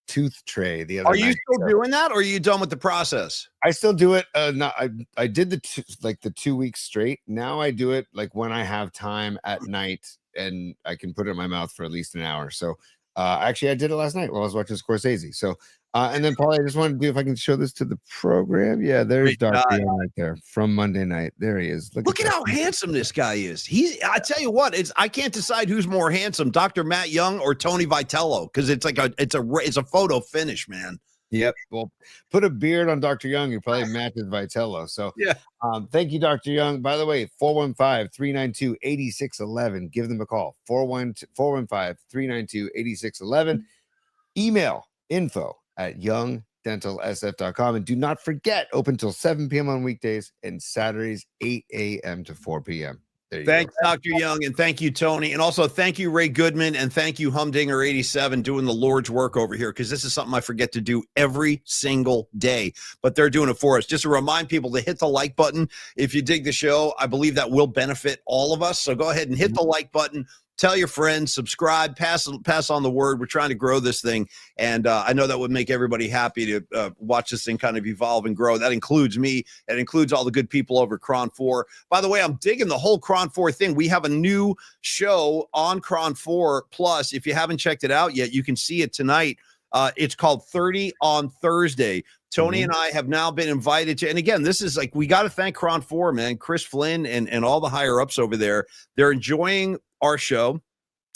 tooth tray the other night. Are you still doing that, or are you done with the process? I still do it. I did the 2 weeks straight. Now I do it like when I have time at night, and I can put it in my mouth for at least an hour. So actually, I did it last night while I was watching Scorsese. So. And then, Paul, I just wanted to do if I can show this to the program. Yeah, there's Dr. Young right there from Monday night. There he is. Look at how handsome this guy is. I tell you what, I can't decide who's more handsome, Dr. Matt Young or Tony Vitello, because it's a photo finish, man. Yep. Well, put a beard on Dr. Young, you probably matches Vitello. So yeah. Thank you, Dr. Young. By the way, 415-392-8611. Give them a call. 415-392-8611. Email info@youngdentalsf.com. And do not forget, open till 7 p.m. on weekdays and Saturdays, 8 a.m. to 4 p.m. There you Thanks, go. Dr. Young, and thank you, Tony. And also thank you, Ray Goodman, and thank you, Humdinger87, doing the Lord's work over here, because this is something I forget to do every single day, but they're doing it for us. Just to remind people to hit the like button if you dig the show. I believe that will benefit all of us. So go ahead and hit the like button. Tell your friends, subscribe, pass on the word. We're trying to grow this thing, and I know that would make everybody happy to watch this thing kind of evolve and grow. That includes me. That includes all the good people over at Cron 4. By the way, I'm digging the whole Cron 4 thing. We have a new show on Cron 4 Plus. If you haven't checked it out yet, you can see it tonight. It's called 30 on Thursday. Tony and I have now been invited to, and again, this is like, we got to thank Cron 4, man, Chris Flynn and all the higher ups over there. They're enjoying our show.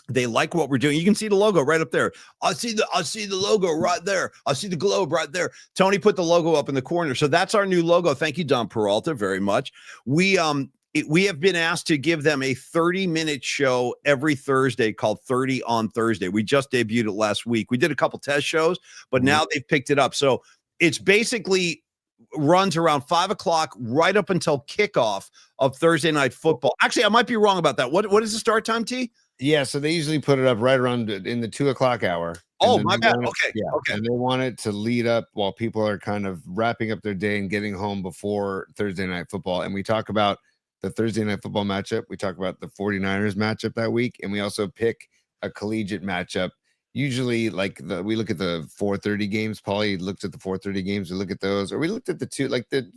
They like what we're doing. You can see the logo right up there. I see the logo right there. I see the globe right there. Tony put the logo up in the corner. So that's our new logo. Thank you, Don Peralta, very much. We have been asked to give them a 30-minute show every Thursday called 30 on Thursday. We just debuted it last week. We did a couple test shows, but now they've picked it up. So it's basically runs around 5 o'clock right up until kickoff of Thursday night football. Actually, I might be wrong about that. What is the start time, T? Yeah, so they usually put it up right around in the 2 o'clock hour. Oh, my bad. Okay. Yeah, okay. And they want it to lead up while people are kind of wrapping up their day and getting home before Thursday night football. And we talk about the Thursday night football matchup. We talk about the 49ers matchup that week. And we also pick a collegiate matchup. Usually, like we look at the 4:30 games. Paulie looked at the 4:30 games. We look at those, or we looked at the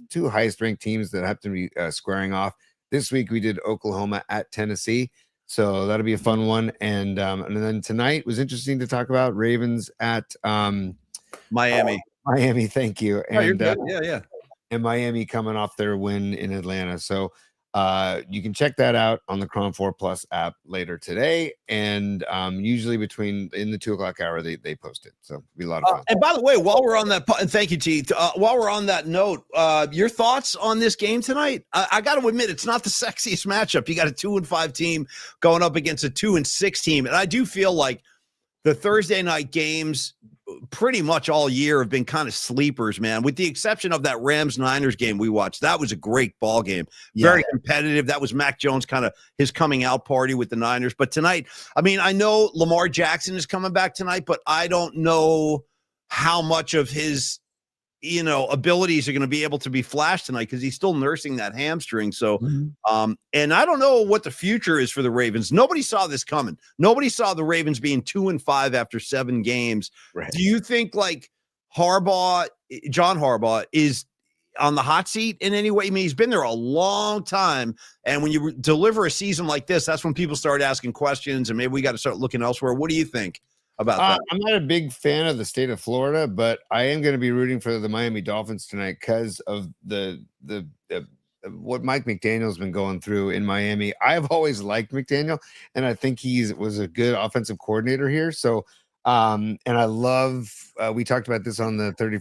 two highest ranked teams that have to be squaring off. This week we did Oklahoma at Tennessee, so that'll be a fun one. And then tonight was interesting to talk about Ravens at Miami. Miami, thank you. And yeah. And Miami coming off their win in Atlanta. So you can check that out on the Cron 4 Plus app later today. And usually in the 2 o'clock hour, they post it. So it'll be a lot of fun. And by the way, while we're on that, and thank you, T. While we're on that note, your thoughts on this game tonight? I got to admit, it's not the sexiest matchup. You got a 2-5 team going up against a 2-6 team. And I do feel like the Thursday night games pretty much all year have been kind of sleepers, man, with the exception of that Rams-Niners game we watched. That was a great ball game. Very competitive. That was Mac Jones kind of his coming out party with the Niners. But tonight, I mean, I know Lamar Jackson is coming back tonight, but I don't know how much of his abilities are going to be able to be flashed tonight because he's still nursing that hamstring. So, and I don't know what the future is for the Ravens. Nobody saw this coming. Nobody saw the Ravens being 2-5 after 7 games. Right. Do you think like John Harbaugh is on the hot seat in any way? I mean, he's been there a long time. And when you deliver a season like this, that's when people start asking questions and maybe we got to start looking elsewhere. What do you think about that? I'm not a big fan of the state of Florida, but I am going to be rooting for the Miami Dolphins tonight because of the what Mike McDaniel's been going through in Miami. I've always liked McDaniel, and I think was a good offensive coordinator here. So, and I love. We talked about this on the 30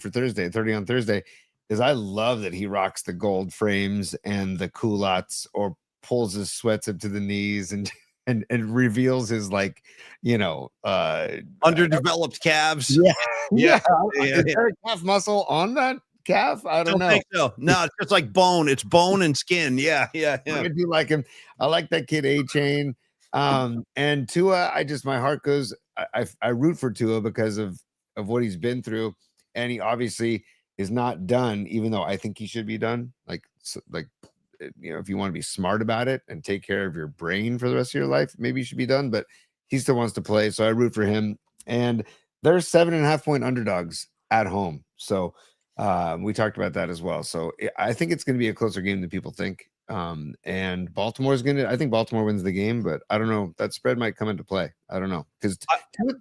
on Thursday, is I love that he rocks the gold frames and the culottes or pulls his sweats up to the knees and reveals his underdeveloped calves. Yeah. Is there a calf muscle on that calf? I don't know. Think so. No, it's just like bone. It's bone and skin. Yeah. I do like him. I like that kid A-Chain. And Tua, my heart goes. I root for Tua because of what he's been through, and he obviously is not done, even though I think he should be done. If you want to be smart about it and take care of your brain for the rest of your life, maybe you should be done, but he still wants to play. So I root for him. And they're 7.5-point underdogs at home. So we talked about that as well. So I think it's going to be a closer game than people think. And I think Baltimore wins the game, but I don't know. That spread might come into play. I don't know. Because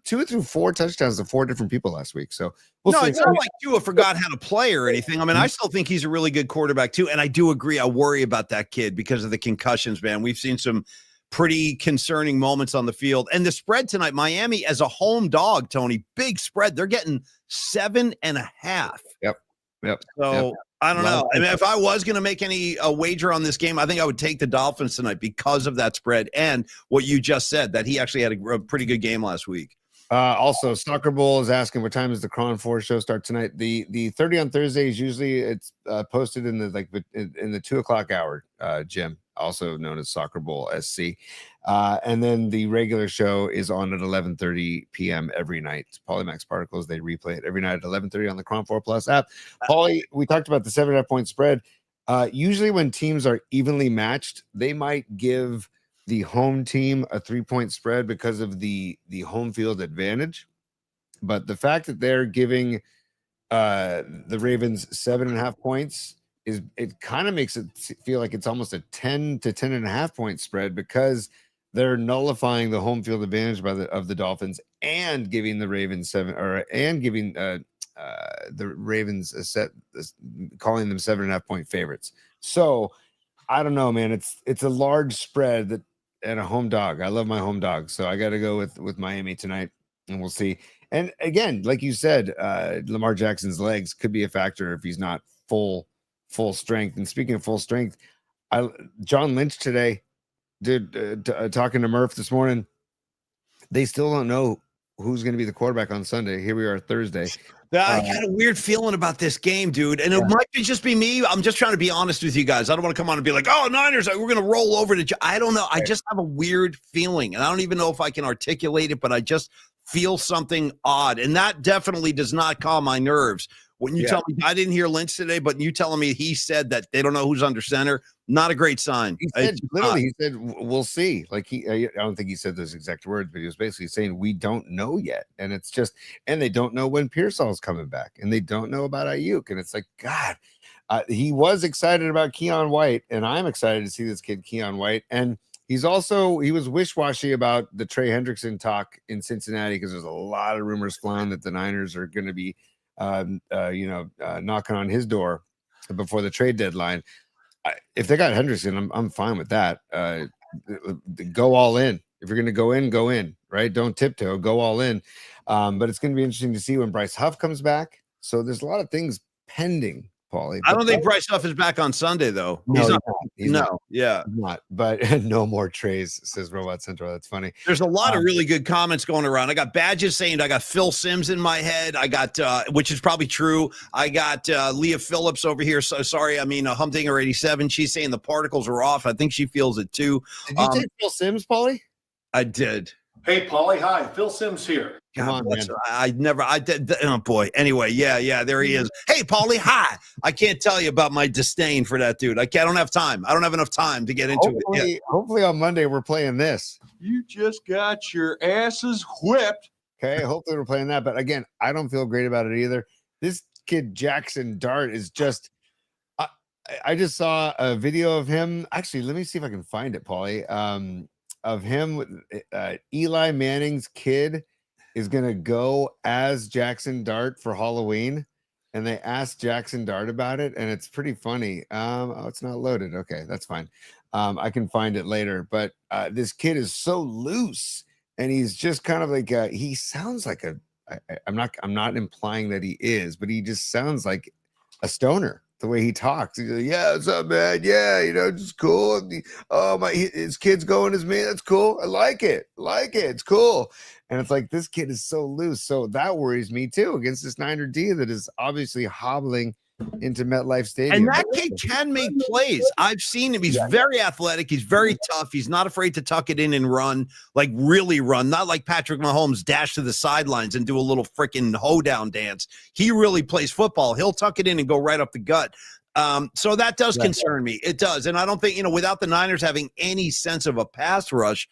Tua threw 4 touchdowns to 4 different people last week. So it's not like Tua forgot how to play or anything. I mean, I still think he's a really good quarterback too. And I do agree. I worry about that kid because of the concussions, man. We've seen some pretty concerning moments on the field. And the spread tonight, Miami as a home dog, Tony, big spread. They're getting 7.5. Yep. So I don't know. I mean, if I was going to make any wager on this game, I think I would take the Dolphins tonight because of that spread and what you just said, that he actually had a pretty good game last week. Also, Soccer Bowl is asking what time does the Cron 4 show start tonight? The 30 on Thursday is usually it's posted in the 2 o'clock hour, Jim. also known as Soccer Bowl SC. And then the regular show is on at 11:30 p.m. every night. Polymax Particles, they replay it every night at 11:30 on the Crom 4 Plus app. Paulie, we talked about the 7.5 point spread. Usually when teams are evenly matched, they might give the home team a 3-point spread because of the home field advantage. But the fact that they're giving the Ravens 7.5 points it kind of makes it feel like it's almost a 10 to 10.5 point spread, because they're nullifying the home field advantage of the Dolphins and giving the Ravens the Ravens a set, calling them 7.5 point favorites. So I don't know, man. It's a large spread and a home dog. I love my home dog, so I got to go with Miami tonight, and we'll see. And again, like you said, Lamar Jackson's legs could be a factor if he's not full strength. And speaking of full strength, John Lynch today talking to Murph this morning. They still don't know who's going to be the quarterback on Sunday. Here we are Thursday. I got a weird feeling about this game, dude. And it might just be me. I'm just trying to be honest with you guys. I don't want to come on and be like, oh, Niners, we're going to roll over to. I don't know. I just have a weird feeling. And I don't even know if I can articulate it, but I just feel something odd. And that definitely does not calm my nerves. When you tell me, I didn't hear Lynch today, but you telling me he said that they don't know who's under center, not a great sign. He said, he said, we'll see. Like I don't think he said those exact words, but he was basically saying, we don't know yet. And it's just, and they don't know when Pearsall's coming back, and they don't know about Ayuk. And it's like, God, he was excited about Keon White, and I'm excited to see this kid, Keon White. And he was wish-washy about the Trey Hendrickson talk in Cincinnati, because there's a lot of rumors flying that the Niners are going to be knocking on his door before the trade deadline. If they got Hendrickson, I'm fine with that. Go all in. If you're going to go in, right? Don't tiptoe, go all in. But it's going to be interesting to see when Bryce Huff comes back. So there's a lot of things pending, Paulie. I don't think Bryce Huff is back on Sunday, though. He's not. Yeah. He's not. But no more trays, says Robot Central. That's funny. There's a lot of really good comments going around. I got Badges saying I got Phil Simms in my head. I got, which is probably true. I got Leah Phillips over here. So sorry. I mean, Humdinger 87. She's saying the particles are off. I think she feels it too. Did you take Phil Simms, Paulie? I did. Hey, Paulie. Hi. Phil Simms here. Come on, man. I did. Oh, boy. Anyway, yeah, there he is. Hey, Paulie, hi. I can't tell you about my disdain for that dude. I don't have time. I don't have enough time to get into it. Yeah. Hopefully on Monday we're playing this. You just got your asses whipped. Okay, hopefully we're playing that. But again, I don't feel great about it either. This kid, Jackson Dart, is just I just saw a video of him. Actually, let me see if I can find it, Paulie. Of him, Eli Manning's kid is going to go as Jackson Dart for Halloween, and they asked Jackson Dart about it, and it's pretty funny. Oh, it's not loaded. Okay, that's fine. I can find it later. But this kid is so loose, and he's just kind of like he sounds like I'm not implying that he is, but he just sounds like a stoner. The way he talks, he's like, yeah, what's up, man? Yeah, just cool. His kid's going as me. That's cool. I like it. It's cool. And it's like, this kid is so loose. So that worries me too, against this Niner D that is obviously hobbling into MetLife Stadium. And that kid can make plays. I've seen him. He's very athletic. He's very tough. He's not afraid to tuck it in and run, like really run. Not like Patrick Mahomes dash to the sidelines and do a little freaking hoedown dance. He really plays football. He'll tuck it in and go right up the gut. So that does concern me. It does. And I don't think, without the Niners having any sense of a pass rush,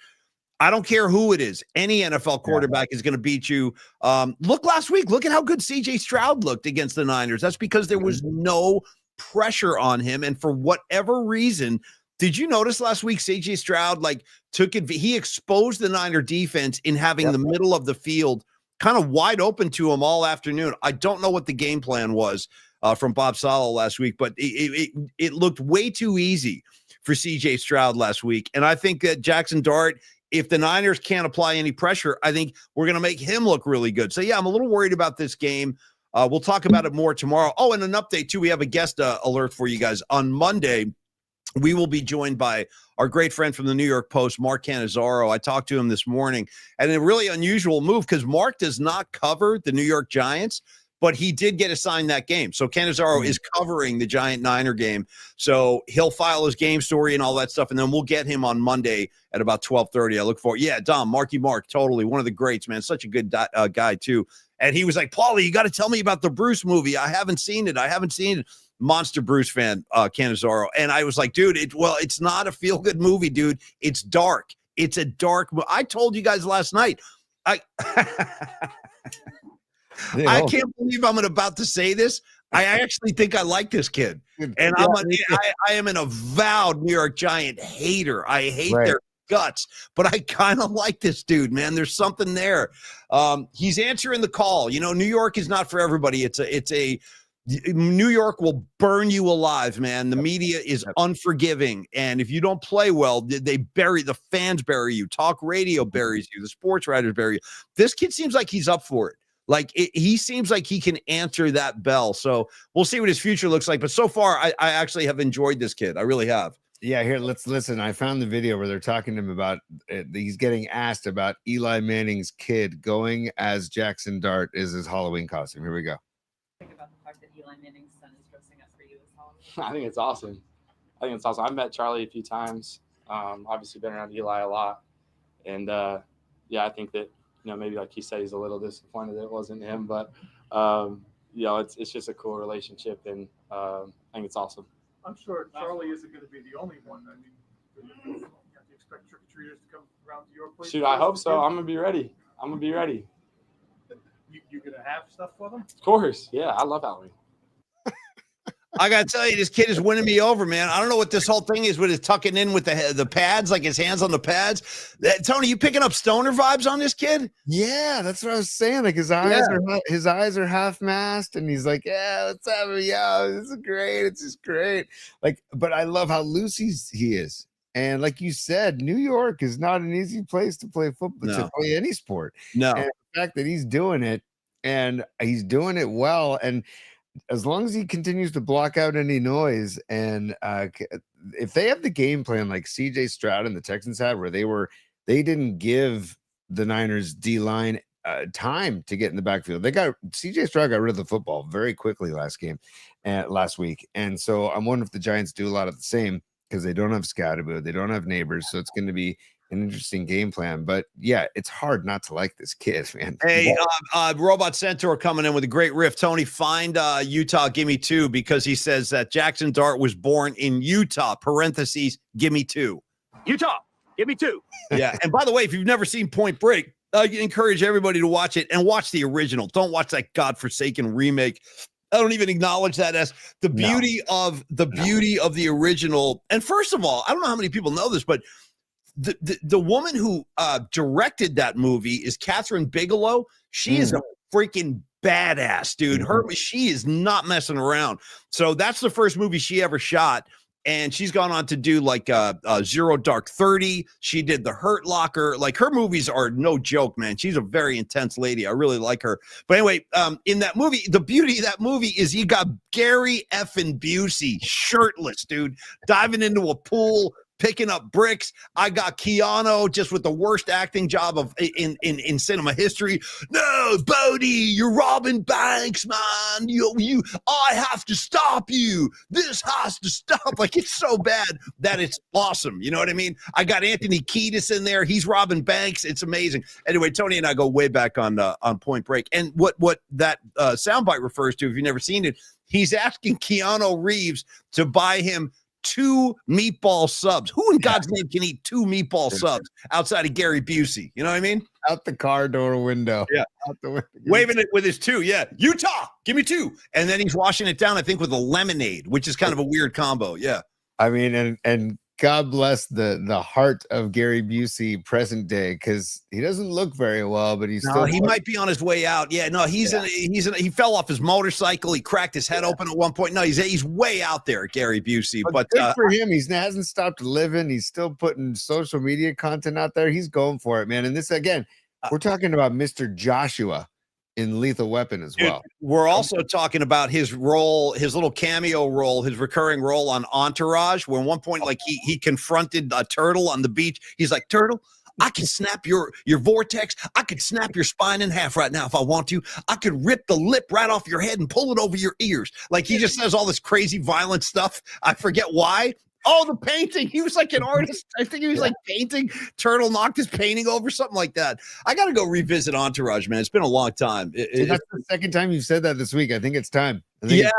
I don't care who it is. Any NFL quarterback is going to beat you. Look last week. Look at how good C.J. Stroud looked against the Niners. That's because there was no pressure on him. And for whatever reason, did you notice last week C.J. Stroud took it? He exposed the Niner defense in having the middle of the field kind of wide open to him all afternoon. I don't know what the game plan was from Bob Saleh last week, but it looked way too easy for C.J. Stroud last week. And I think that Jackson Dart, if the Niners can't apply any pressure, I think we're going to make him look really good. So, I'm a little worried about this game. We'll talk about it more tomorrow. Oh, and an update, too. We have a guest alert for you guys. On Monday, we will be joined by our great friend from the New York Post, Mark Cannizzaro. I talked to him this morning, and a really unusual move because Mark does not cover the New York Giants. but he did get assigned that game. So Cannizzaro is covering the Giant Niner game. So he'll file his game story and all that stuff, and then we'll get him on Monday at about 12:30. I look forward. Yeah, Dom, Marky Mark, totally. One of the greats, man. Such a good guy, too. And he was like, Paulie, you got to tell me about the Bruce movie. I haven't seen it. Monster Bruce fan, Cannizzaro. And I was like, dude, it's not a feel-good movie, dude. It's dark. It's a dark movie. I told you guys last night. I can't believe I'm about to say this. I actually think I like this kid. And I am an avowed New York Giant hater. I hate their guts, but I kind of like this dude, man. There's something there. He's answering the call. You know, New York is not for everybody. New York will burn you alive, man. The media is unforgiving. And if you don't play well, the fans bury you. Talk radio buries you. The sports writers bury you. This kid seems like he's up for it. He seems like he can answer that bell. So we'll see what his future looks like. But so far, I actually have enjoyed this kid. I really have. Yeah, here, let's listen. I found the video where they're talking to him about he's getting asked about Eli Manning's kid going as Jackson Dart is his Halloween costume. Here we go. Think about the fact that Eli Manning's son is dressing up for you as Halloween. I think it's awesome. I've met Charlie a few times. Obviously been around Eli a lot. And yeah, I think that, you know, maybe like he said, he's a little disappointed that it wasn't him, but you know, it's just a cool relationship, and I think it's awesome. I'm sure Charlie isn't going to be the only one. I mean, you have to expect trick-or-treaters to come around to your place. Shoot, I hope so. I'm going to be ready. You going to have stuff for them? Of course. Yeah, I love Halloween. I got to tell you, this kid is winning me over, man. I don't know what this whole thing is with his tucking in with the pads, like his hands on the pads. Tony, you picking up stoner vibes on this kid? Yeah, that's what I was saying. Like his eyes are half masked, and he's like, "Yeah, let's have it. Yeah, this is great. It's just great." Like, but I love how loose he is. And like you said, New York is not an easy place to play football, to play any sport. No, and the fact that he's doing it, and he's doing it well, and as long as he continues to block out any noise, and if they have the game plan like CJ Stroud and the Texans had, where they didn't give the Niners D line time to get in the backfield. CJ Stroud got rid of the football very quickly last week, and so I'm wondering if the Giants do a lot of the same, because they don't have Scatterbo, they don't have Neighbors, so it's going to be an interesting game plan. But yeah, it's hard not to like this kid, man. Hey, Robot Centaur coming in with a great riff. Tony, find Utah, give me 2, because he says that Jackson Dart was born in Utah, parentheses, give me 2. Utah, give me 2. Yeah. And by the way, if you've never seen Point Break, I encourage everybody to watch it, and watch the original. Don't watch that godforsaken remake. I don't even acknowledge that as the beauty of the original. And first of all, I don't know how many people know this, but the woman who directed that movie is Catherine Bigelow. She is a freaking badass, dude. She is not messing around. So that's the first movie she ever shot. And she's gone on to do like Zero Dark 30. She did The Hurt Locker. Like, her movies are no joke, man. She's a very intense lady. I really like her. But anyway, in that movie, the beauty of that movie is you got Gary effing Busey shirtless, dude, diving into a pool, picking up bricks. I got Keanu just with the worst acting job in cinema history. No, Bodie, you're robbing banks, man. I have to stop you. This has to stop. Like, it's so bad that it's awesome. You know what I mean? I got Anthony Kiedis in there. He's robbing banks. It's amazing. Anyway, Tony and I go way back on Point Break. And what that soundbite refers to, if you've never seen it, he's asking Keanu Reeves to buy him 2 meatball subs. Who in God's name can eat 2 meatball subs outside of Gary Busey? You know what I mean? Out the car door window. Yeah. Out the window. Waving it with his 2. Yeah. Utah, give me 2. And then he's washing it down, I think, with a lemonade, which is kind of a weird combo. Yeah. I mean, and God bless the heart of Gary Busey present day, because he doesn't look very well, but he might be on his way out. Yeah, no, he he fell off his motorcycle. He cracked his head open at one point. No, he's way out there, Gary Busey. But good for him. He hasn't stopped living. He's still putting social media content out there. He's going for it, man. And this, again, we're talking about Mr. Joshua in Lethal Weapon as well. We're also talking about his role, his little cameo role, his recurring role on Entourage, where at one point, like, he confronted a turtle on the beach. He's like, "Turtle, I could snap your vortex. I could snap your spine in half right now if I want to. I could rip the lip right off your head and pull it over your ears. Like he just says all this crazy violent stuff. I forget why. Oh, the painting. He was like an artist. I think he was like painting. Turtle knocked his painting over, something like that. I got to go revisit Entourage, man. It's been a long time. That's the second time you've said that this week. I think it's time. Yeah.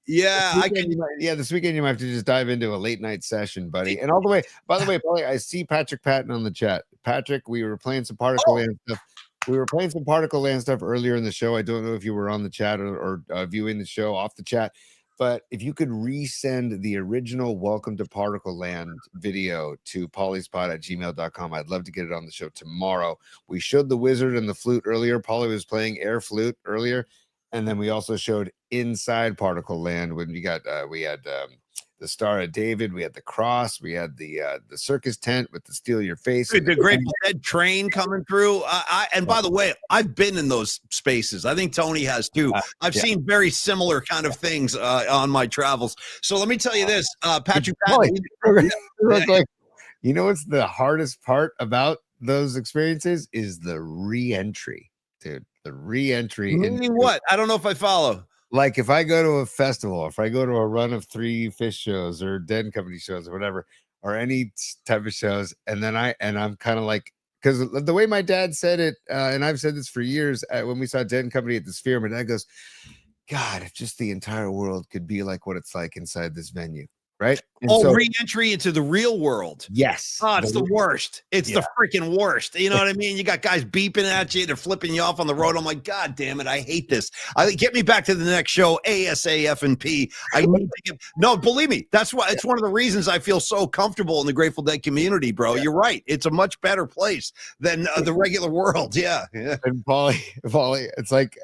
This weekend you might have to just dive into a late night session, buddy. And all the way, by the way, Paulie, I see Patrick Patton on the chat. Patrick, we were playing some Particle Land stuff. We were playing some Particle Land stuff earlier in the show. I don't know if you were on the chat or viewing the show off the chat, but if you could resend the original Welcome to Particle Land video to polyspot@gmail.com, I'd love to get it on the show tomorrow. We showed the wizard and the flute earlier. Paulie was playing air flute earlier. And then we also showed inside Particle Land when we had the Star of David, we had the cross, we had the circus tent with the Steal Your Face, the Grateful Dead train coming through. And by the way, I've been in those spaces. I think Tony has too. I've seen very similar kind of things on my travels. So let me tell you this, Patrick. You know what's the hardest part about those experiences is the re-entry, dude. The re-entry. Meaning what? I don't know if I follow. Like if I go to a festival, if I go to a run of 3 fish shows or Den Company shows or whatever, or any type of shows, and then I'm kind of like, because the way my dad said it, and I've said this for years, when we saw Den Company at the Sphere, my dad goes, God, if just the entire world could be like what it's like inside this venue. Right. And re-entry into the real world. Yes. Oh, it's the worst. It's the freaking worst. You know what I mean? You got guys beeping at you. They're flipping you off on the road. I'm like, God damn it. I hate this. Get me back to the next show. ASAF&P. I need to get, no, believe me. That's why it's one of the reasons I feel so comfortable in the Grateful Dead community, bro. You're right. It's a much better place than the regular world. Yeah. And Paulie, it's like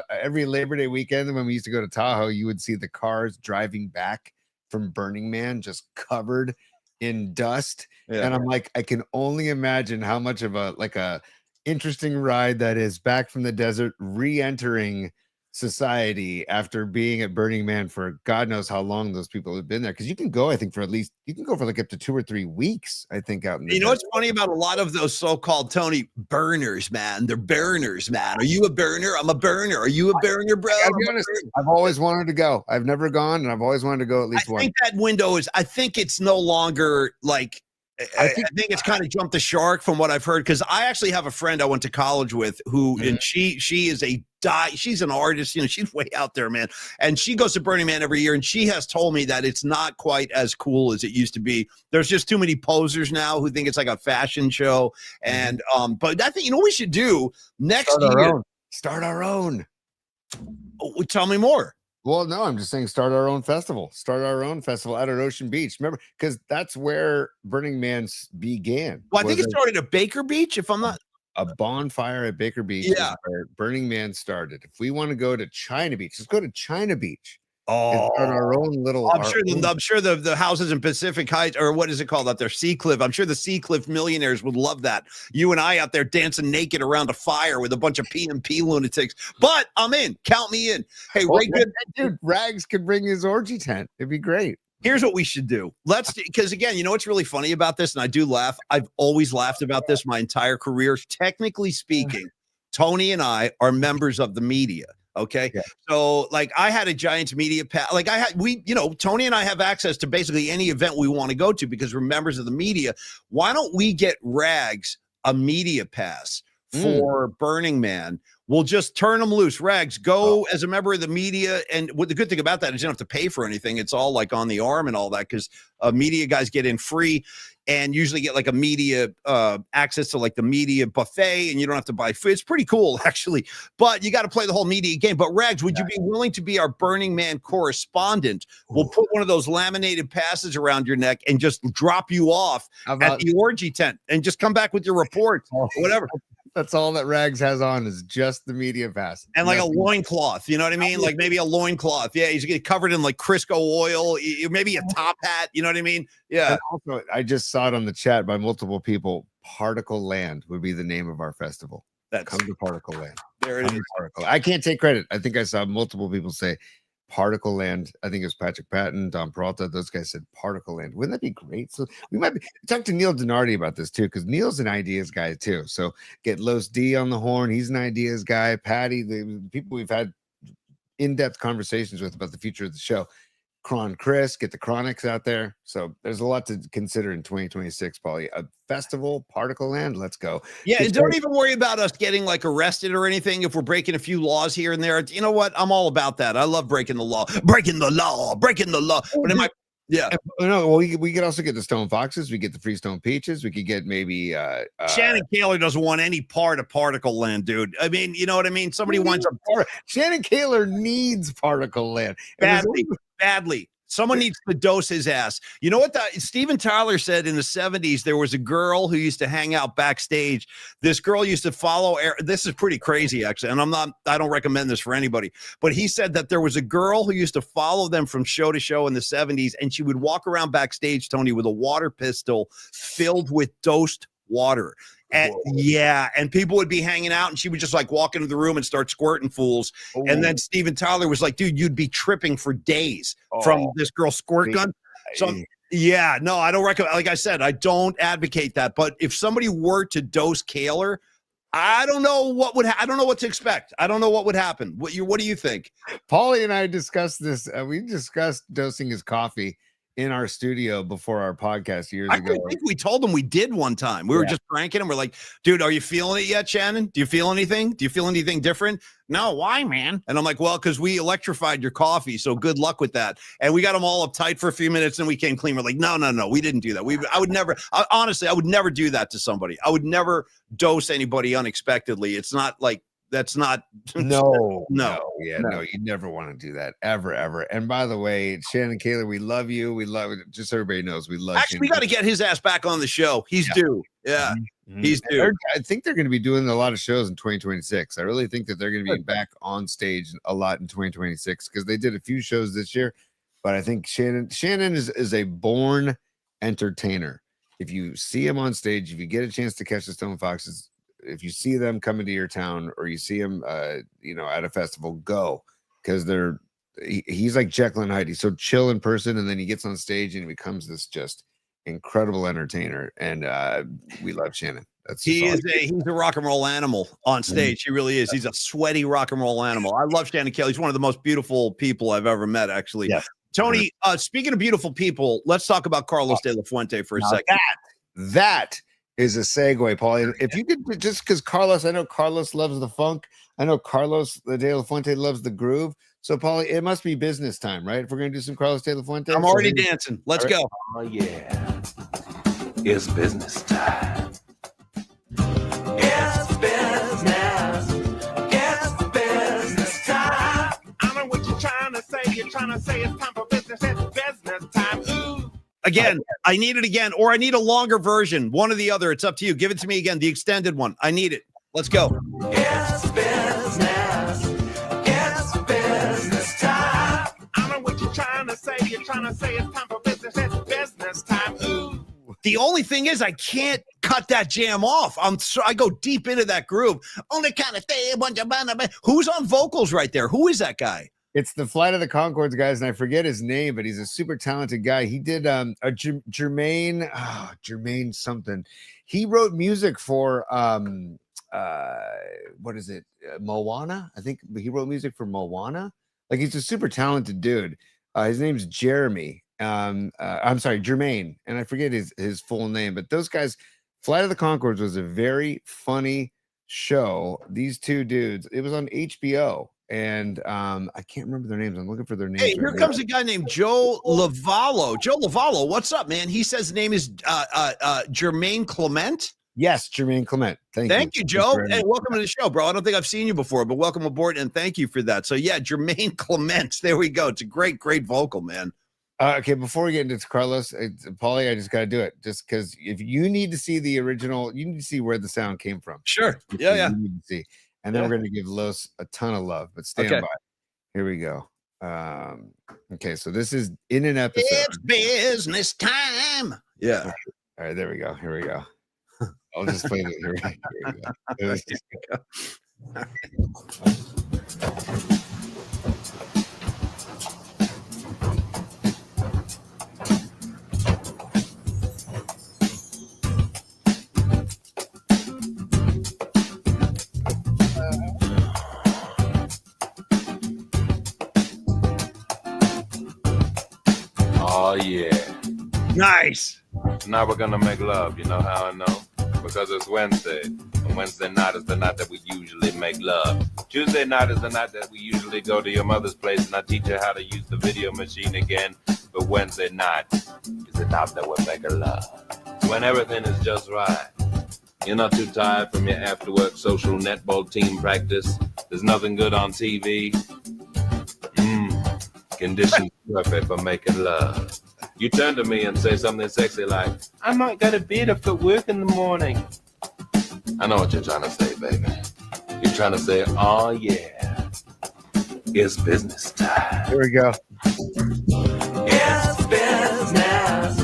every Labor Day weekend when we used to go to Tahoe, you would see the cars driving back from Burning Man just covered in dust. And I'm like, I can only imagine how much of a interesting ride that is back from the desert, re-entering society after being at Burning Man for God knows how long those people have been there. Because you can go, I think, you can go for like up to 2 or 3 weeks, I think, out in the You know what's funny about a lot of those so-called Tony burners, man? They're burners, man. Are you a burner? I'm a burner. Are you a burner, bro? I'll be honest, I've always wanted to go. I've never gone, and I've always wanted to go at least once. I think that window I think it's no longer like, I think it's kind of jumped the shark from what I've heard, because I actually have a friend I went to college with who, and she is she's an artist, she's way out there, man. And she goes to Burning Man every year, and she has told me that it's not quite as cool as it used to be. There's just too many posers now who think it's like a fashion show. And but I think we should do next year. Start our own. Oh, tell me more. Well, no, I'm just saying start our own festival. Start our own festival out at Ocean Beach. Remember, because that's where Burning Man began. Well, I think it started at Baker Beach, if I'm not. A bonfire at Baker Beach is where Burning Man started. If we want to go to China Beach, let's go to China Beach. Oh, on our own little. I'm sure the houses in Pacific Heights, or what is it called out there, Sea Cliff. I'm sure the Sea Cliff millionaires would love that. You and I out there dancing naked around a fire with a bunch of PMP lunatics. But I'm in. Count me in. Hey, Ray, good dude. Rags could bring his orgy tent. It'd be great. Here's what we should do. Because again, you know what's really funny about this, and I do laugh. I've always laughed about this my entire career. Technically speaking, Tony and I are members of the media. Okay. Yeah. So like I had a Giants media pass. Like Tony and I have access to basically any event we want to go to because we're members of the media. Why don't we get Rags a media pass for Burning Man? We'll just turn them loose. Rags, go as a member of the media. And what the good thing about that is you don't have to pay for anything. It's all like on the arm and all that, because media guys get in free and usually get like a media access to like the media buffet, and you don't have to buy food. It's pretty cool, actually. But you got to play the whole media game. But Rags, would you be willing to be our Burning Man correspondent? We'll put one of those laminated passes around your neck and just drop you off at the orgy tent and just come back with your reports or whatever. That's all that Rags has on is just the media pass. And like a loincloth, you know what I mean? Like maybe a loincloth. Yeah, he's getting covered in like Crisco oil, maybe a top hat, you know what I mean? Yeah. And also, I just saw it on the chat by multiple people. Particle Land would be the name of our festival. Come to Particle Land. There it is. I can't take credit. I think I saw multiple people say Particle Land. I think it was Patrick Patton, Don Peralta. Those guys said Particle Land. Wouldn't that be great? So we might talk to Neil Donardi about this too, because Neil's an ideas guy too. So get Los D on the horn. He's an ideas guy. Patty, the people we've had in-depth conversations with about the future of the show. Chris, get the Chronics out there. So there's a lot to consider in 2026, Paulie. A festival, Particle Land, let's go. Yeah, and don't even worry about us getting like arrested or anything if we're breaking a few laws here and there. You know what? I'm all about that. I love breaking the law. Breaking the law. But No, well, we could also get the Stone Foxes. We get the Freestone Peaches. We could get maybe Shannon Kaler doesn't want any part of Particle Land, dude. I mean, you know what I mean? Somebody wants Shannon Kaler needs Particle Land badly. Someone needs to dose his ass. You know what Steven Tyler said in the 70s? There was a girl who used to hang out backstage. This girl used to follow. This is pretty crazy, actually. And I don't recommend this for anybody. But he said that there was a girl who used to follow them from show to show in the 70s. And she would walk around backstage, Tony, with a water pistol filled with dosed water. And and people would be hanging out and she would just like walk into the room and start squirting fools. And then Steven Tyler was like, dude, you'd be tripping for days from this girl's squirt gun. So I don't recommend, like I said, I don't advocate that. But if somebody were to dose Kaler, I don't know what I don't know what to expect. I don't know what would happen. What do you think? Paulie and I discussed this. We discussed dosing his coffee in our studio before our podcast years ago. I think we told him we did one time. We were just pranking him. We're like, dude, are you feeling it yet, Shannon? Do you feel anything? Do you feel anything different? No, why, man? And I'm like, well, because we electrified your coffee, so good luck with that. And we got them all uptight for a few minutes, and we came clean. We're like, no, we didn't do that. I would never, honestly, I would never do that to somebody. I would never dose anybody unexpectedly. It's not like, that's not no, you never want to do that ever. And by the way, Shannon Kaler, we love you. We love it. Just so everybody knows, we love. Actually, we got to get his ass back on the show. He's due. Yeah, he's due. I think they're going to be doing a lot of shows in 2026. I really think that they're going to be back on stage a lot in 2026 because they did a few shows this year. But I think Shannon is a born entertainer. If you see him on stage, if you get a chance to catch the Stone Foxes, if you see them coming to your town or you see him, at a festival, go, because he's like Jekyll and Hyde. He's so chill in person, and then he gets on stage and he becomes this just incredible entertainer. And we love Shannon. He's a rock and roll animal on stage. He really is. He's a sweaty rock and roll animal. I love Shannon Kaler. He's one of the most beautiful people I've ever met, actually. Yes. Tony, speaking of beautiful people, let's talk about Carlos De La Fuente for a second. That is a segue, Paulie. If you could, just because Carlos, I know Carlos loves the funk. I know Carlos De La Fuente loves the groove. So, Paulie, it must be business time, right? If we're going to do some Carlos De La Fuente. I'm already dancing. Let's go. Oh, yeah. It's business time. It's business. It's business time. I know what you're trying to say. You're trying to say it's time for business. It's business time. Ooh. Again, I need it again, or I need a longer version. One or the other. It's up to you. Give it to me again, the extended one. I need it. Let's go. It's business. It's business time. I know what you're trying to say. You're trying to say it's time for business. It's business time. Ooh. The only thing is I can't cut that jam off. I go deep into that groove. Only kind of thing. Who's on vocals right there? Who is that guy? It's the Flight of the Conchords guys, and I forget his name, but he's a super talented guy. He did Jermaine something. He wrote music for what is it? Moana? I think he wrote music for Moana. Like, he's a super talented dude. His name's Jeremy. I'm sorry, Jermaine, and I forget his full name. But those guys, Flight of the Conchords was a very funny show. These two dudes, it was on HBO. And I can't remember their names. I'm looking for their names. Hey, here comes a guy named Joe Lavallo. Joe Lavallo, what's up, man? He says his name is Jermaine Clement. Yes, Jermaine Clement. Thank you, Joe. Hey, welcome to the show, bro. I don't think I've seen you before, but welcome aboard and thank you for that. So yeah, Jermaine Clement. There we go. It's a great vocal, man. Okay, before we get into Carlos, Paulie, I just got to do it. Just because if you need to see the original, you need to see where the sound came from. Sure. Yeah. You need to see. And then we're going to give Los a ton of love, but stand by. Here we go. Okay, so this is in an episode. It's business time. Yeah. All right, there we go. Here we go. I'll just play it. Here we go. Oh, yeah. Nice. Now we're gonna make love. You know how I know? Because it's Wednesday. And Wednesday night is the night that we usually make love. Tuesday night is the night that we usually go to your mother's place and I teach her how to use the video machine again. But Wednesday night is the night that we're making love. When everything is just right. You're not too tired from your after-work social netball team practice. There's nothing good on TV. Conditions perfect for making love. You turn to me and say something sexy like, I might go to bed, I've got work in the morning. I know what you're trying to say, baby. You're trying to say, oh yeah, it's business time. Here we go. It's business.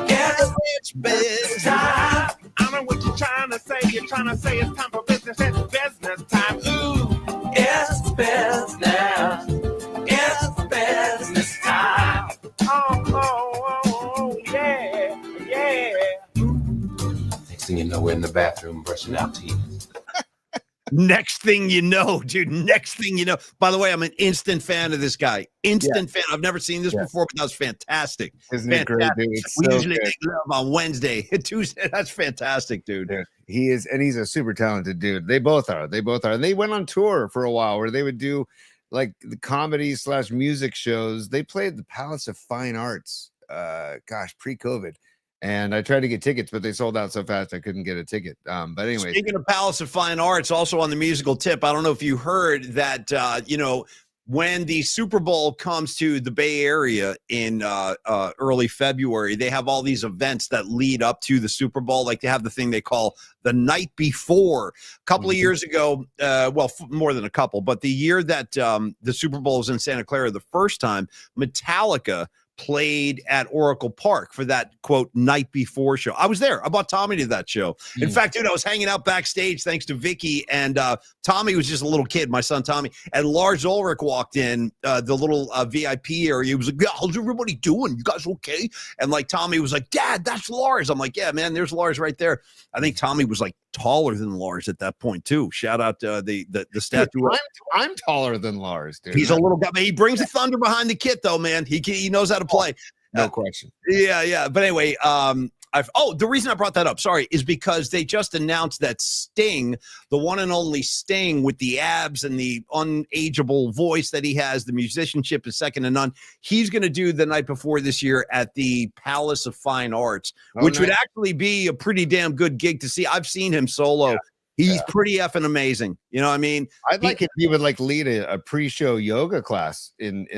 It's business time. I know what you're trying to say. You're trying to say it's time for business. It's business time. Ooh, it's business. It's business time. Oh, yeah, yeah. Next thing you know, we're in the bathroom brushing our teeth. Next thing you know, dude. Next thing you know. By the way, I'm an instant fan of this guy. Instant fan. I've never seen this before, but that was fantastic. Isn't it great, dude? It's We so usually good. make love on Wednesday. Tuesday. That's fantastic, dude. He is, and he's a super talented dude. They both are. And they went on tour for a while where they would do like the comedy / music shows. They played the Palace of Fine Arts, pre-COVID. And I tried to get tickets, but they sold out so fast I couldn't get a ticket. But anyway, Speaking of Palace of Fine Arts, also on the musical tip, I don't know if you heard that, when the Super Bowl comes to the Bay Area in early February, they have all these events that lead up to the Super Bowl. Like they have the thing they call the night before. A couple of years ago, more than a couple, but the year that the Super Bowl was in Santa Clara the first time, Metallica played at Oracle Park for that quote night before show. I was there. I bought Tommy to that show. In fact, dude, I was hanging out backstage thanks to Vicky, and Tommy was just a little kid, my son Tommy, and Lars Ulrich walked in the little VIP area. He was like, yeah, how's everybody doing? You guys okay? And like Tommy was like, Dad, that's Lars. I'm like, yeah, man, there's Lars right there. I think Tommy was like taller than Lars at that point too. Shout out the statue. I'm taller than Lars, dude. He's a little guy, but he brings the thunder behind the kit though, man. He knows how to play. No question. Yeah. But anyway, the reason I brought that up, sorry, is because they just announced that Sting, the one and only Sting with the abs and the unageable voice that he has, the musicianship is second to none. He's going to do the night before this year at the Palace of Fine Arts, which would actually be a pretty damn good gig to see. I've seen him solo. Yeah. He's pretty effing amazing. You know what I mean? I'd like if he would like lead a pre-show yoga class in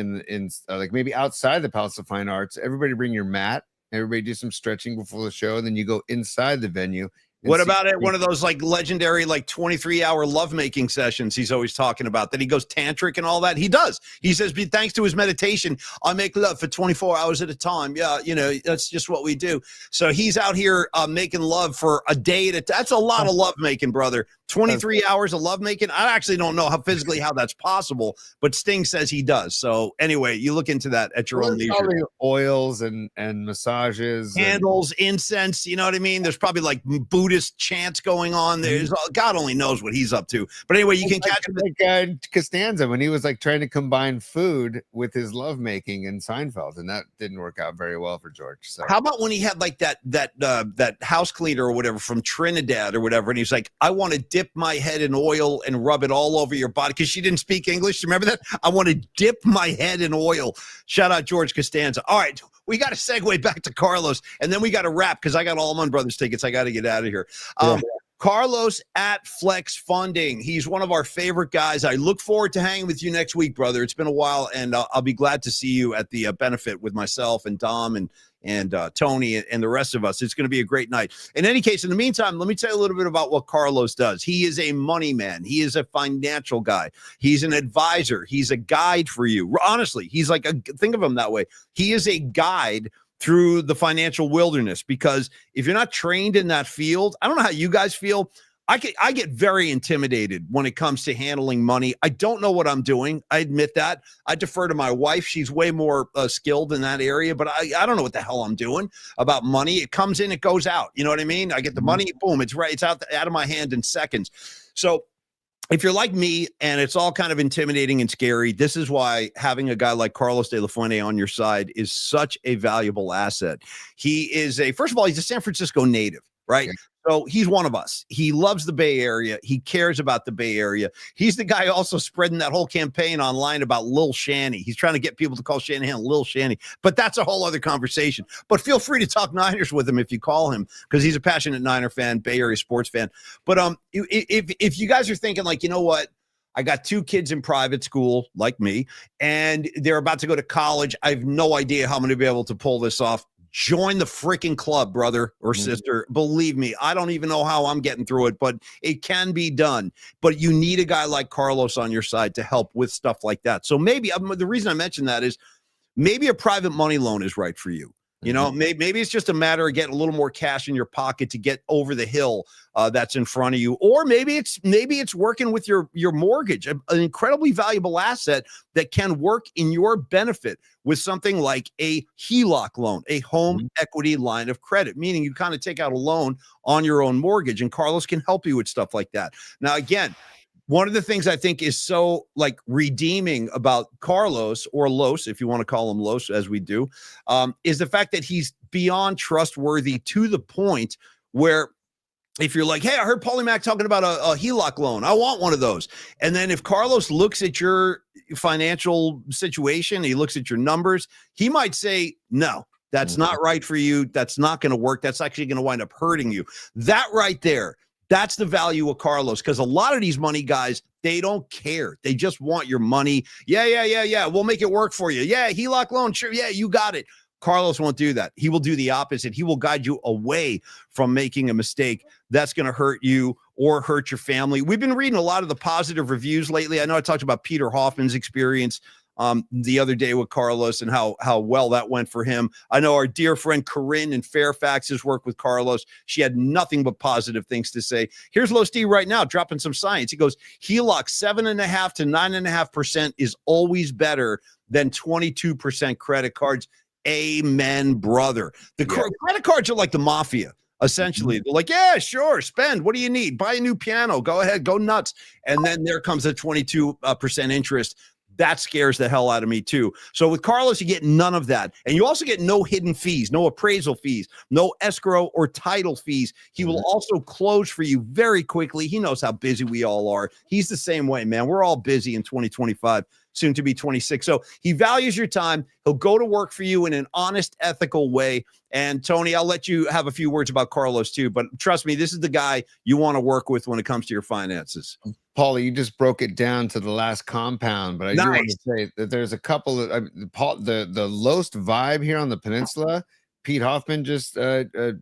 like maybe outside the Palace of Fine Arts. Everybody bring your mat. Everybody do some stretching before the show, and then you go inside the venue. What about it? One of those like legendary, like 23-hour lovemaking sessions he's always talking about that he goes tantric and all that. He does. He says, thanks to his meditation, I make love for 24 hours at a time. Yeah, that's just what we do. So he's out here making love for a day at a time. That's a lot of lovemaking, brother. 23 hours of lovemaking. I actually don't know how that's possible, but Sting says he does. So anyway, you look into that at your own leisure. Probably oils and massages, candles, incense. You know what I mean? There's probably like Buddhist chants going on. There's God only knows what he's up to. But anyway, you can catch like Costanza when he was like trying to combine food with his lovemaking in Seinfeld, and that didn't work out very well for George. So how about when he had like that house cleaner or whatever from Trinidad or whatever, and he's like, I want to dip my head in oil and rub it all over your body, because she didn't speak English. Remember that? I want to dip my head in oil. Shout out George Costanza. All right, we got to segue back to Carlos, and then we got to wrap because I got Allman Brothers tickets. I got to get out of here. Carlos at Flex Funding. He's one of our favorite guys. I look forward to hanging with you next week, brother. It's been a while, and I'll be glad to see you at the benefit with myself and Dom and Tony and the rest of us. It's going to be a great night. In any case, in the meantime, let me tell you a little bit about what Carlos does. He is a money man. He is a financial guy. He's an advisor. He's a guide for you. Honestly, he's like think of him that way. He is a guide through the financial wilderness, because if you're not trained in that field, I don't know how you guys feel. I get very intimidated when it comes to handling money. I don't know what I'm doing. I admit that. I defer to my wife. She's way more skilled in that area, but I don't know what the hell I'm doing about money. It comes in, it goes out. You know what I mean? I get the money, boom, it's right. It's out of my hand in seconds. So if you're like me and it's all kind of intimidating and scary, this is why having a guy like Carlos De La Fuente on your side is such a valuable asset. He is first of all, he's a San Francisco native, right? Yeah. So he's one of us. He loves the Bay Area. He cares about the Bay Area. He's the guy also spreading that whole campaign online about Lil Shanny. He's trying to get people to call Shanahan Lil Shanny, but that's a whole other conversation. But feel free to talk Niners with him if you call him, because he's a passionate Niner fan, Bay Area sports fan. But if you guys are thinking like, you know what, I got 2 kids in private school like me, and they're about to go to college. I have no idea how I'm going to be able to pull this off. Join the freaking club, brother or sister. Believe me, I don't even know how I'm getting through it, but it can be done. But you need a guy like Carlos on your side to help with stuff like that. So maybe the reason I mentioned that is maybe a private money loan is right for you. You know, maybe it's just a matter of getting a little more cash in your pocket to get over the hill that's in front of you, or maybe it's working with your mortgage, an incredibly valuable asset that can work in your benefit with something like a HELOC loan, a home equity line of credit, meaning you kind of take out a loan on your own mortgage, and Carlos can help you with stuff like that. Now, again, one of the things I think is so like redeeming about Carlos, or Los, if you want to call him Los, as we do, is the fact that he's beyond trustworthy, to the point where if you're like, hey, I heard Paulie Mack talking about a HELOC loan, I want one of those. And then if Carlos looks at your financial situation, he looks at your numbers, he might say, no, that's not right for you. That's not going to work. That's actually going to wind up hurting you. That right there, that's the value of Carlos, because a lot of these money guys, they don't care. They just want your money. Yeah. We'll make it work for you. Yeah, HELOC loan. Sure. Yeah, you got it. Carlos won't do that. He will do the opposite. He will guide you away from making a mistake that's going to hurt you or hurt your family. We've been reading a lot of the positive reviews lately. I know I talked about Peter Hoffman's experience the other day with Carlos and how well that went for him. I know our dear friend Corinne in Fairfax has worked with Carlos. She had nothing but positive things to say. Here's Los D right now dropping some science. He goes, HELOC 7.5% to 9.5% is always better than 22% credit cards. Amen, brother. The credit cards are like the mafia. Essentially, they're like, yeah, sure, spend. What do you need? Buy a new piano. Go ahead, go nuts. And then there comes the 22% interest. That scares the hell out of me too. So with Carlos, you get none of that. And you also get no hidden fees, no appraisal fees, no escrow or title fees. He will also close for you very quickly. He knows how busy we all are. He's the same way, man. We're all busy in 2025, soon to be 26. So he values your time. He'll go to work for you in an honest, ethical way. And Tony, I'll let you have a few words about Carlos too, but trust me, this is the guy you want to work with when it comes to your finances. Paulie, you just broke it down to the last compound, but I do want to say that there's a couple of the Los vibe here on the peninsula. Pete Hoffman just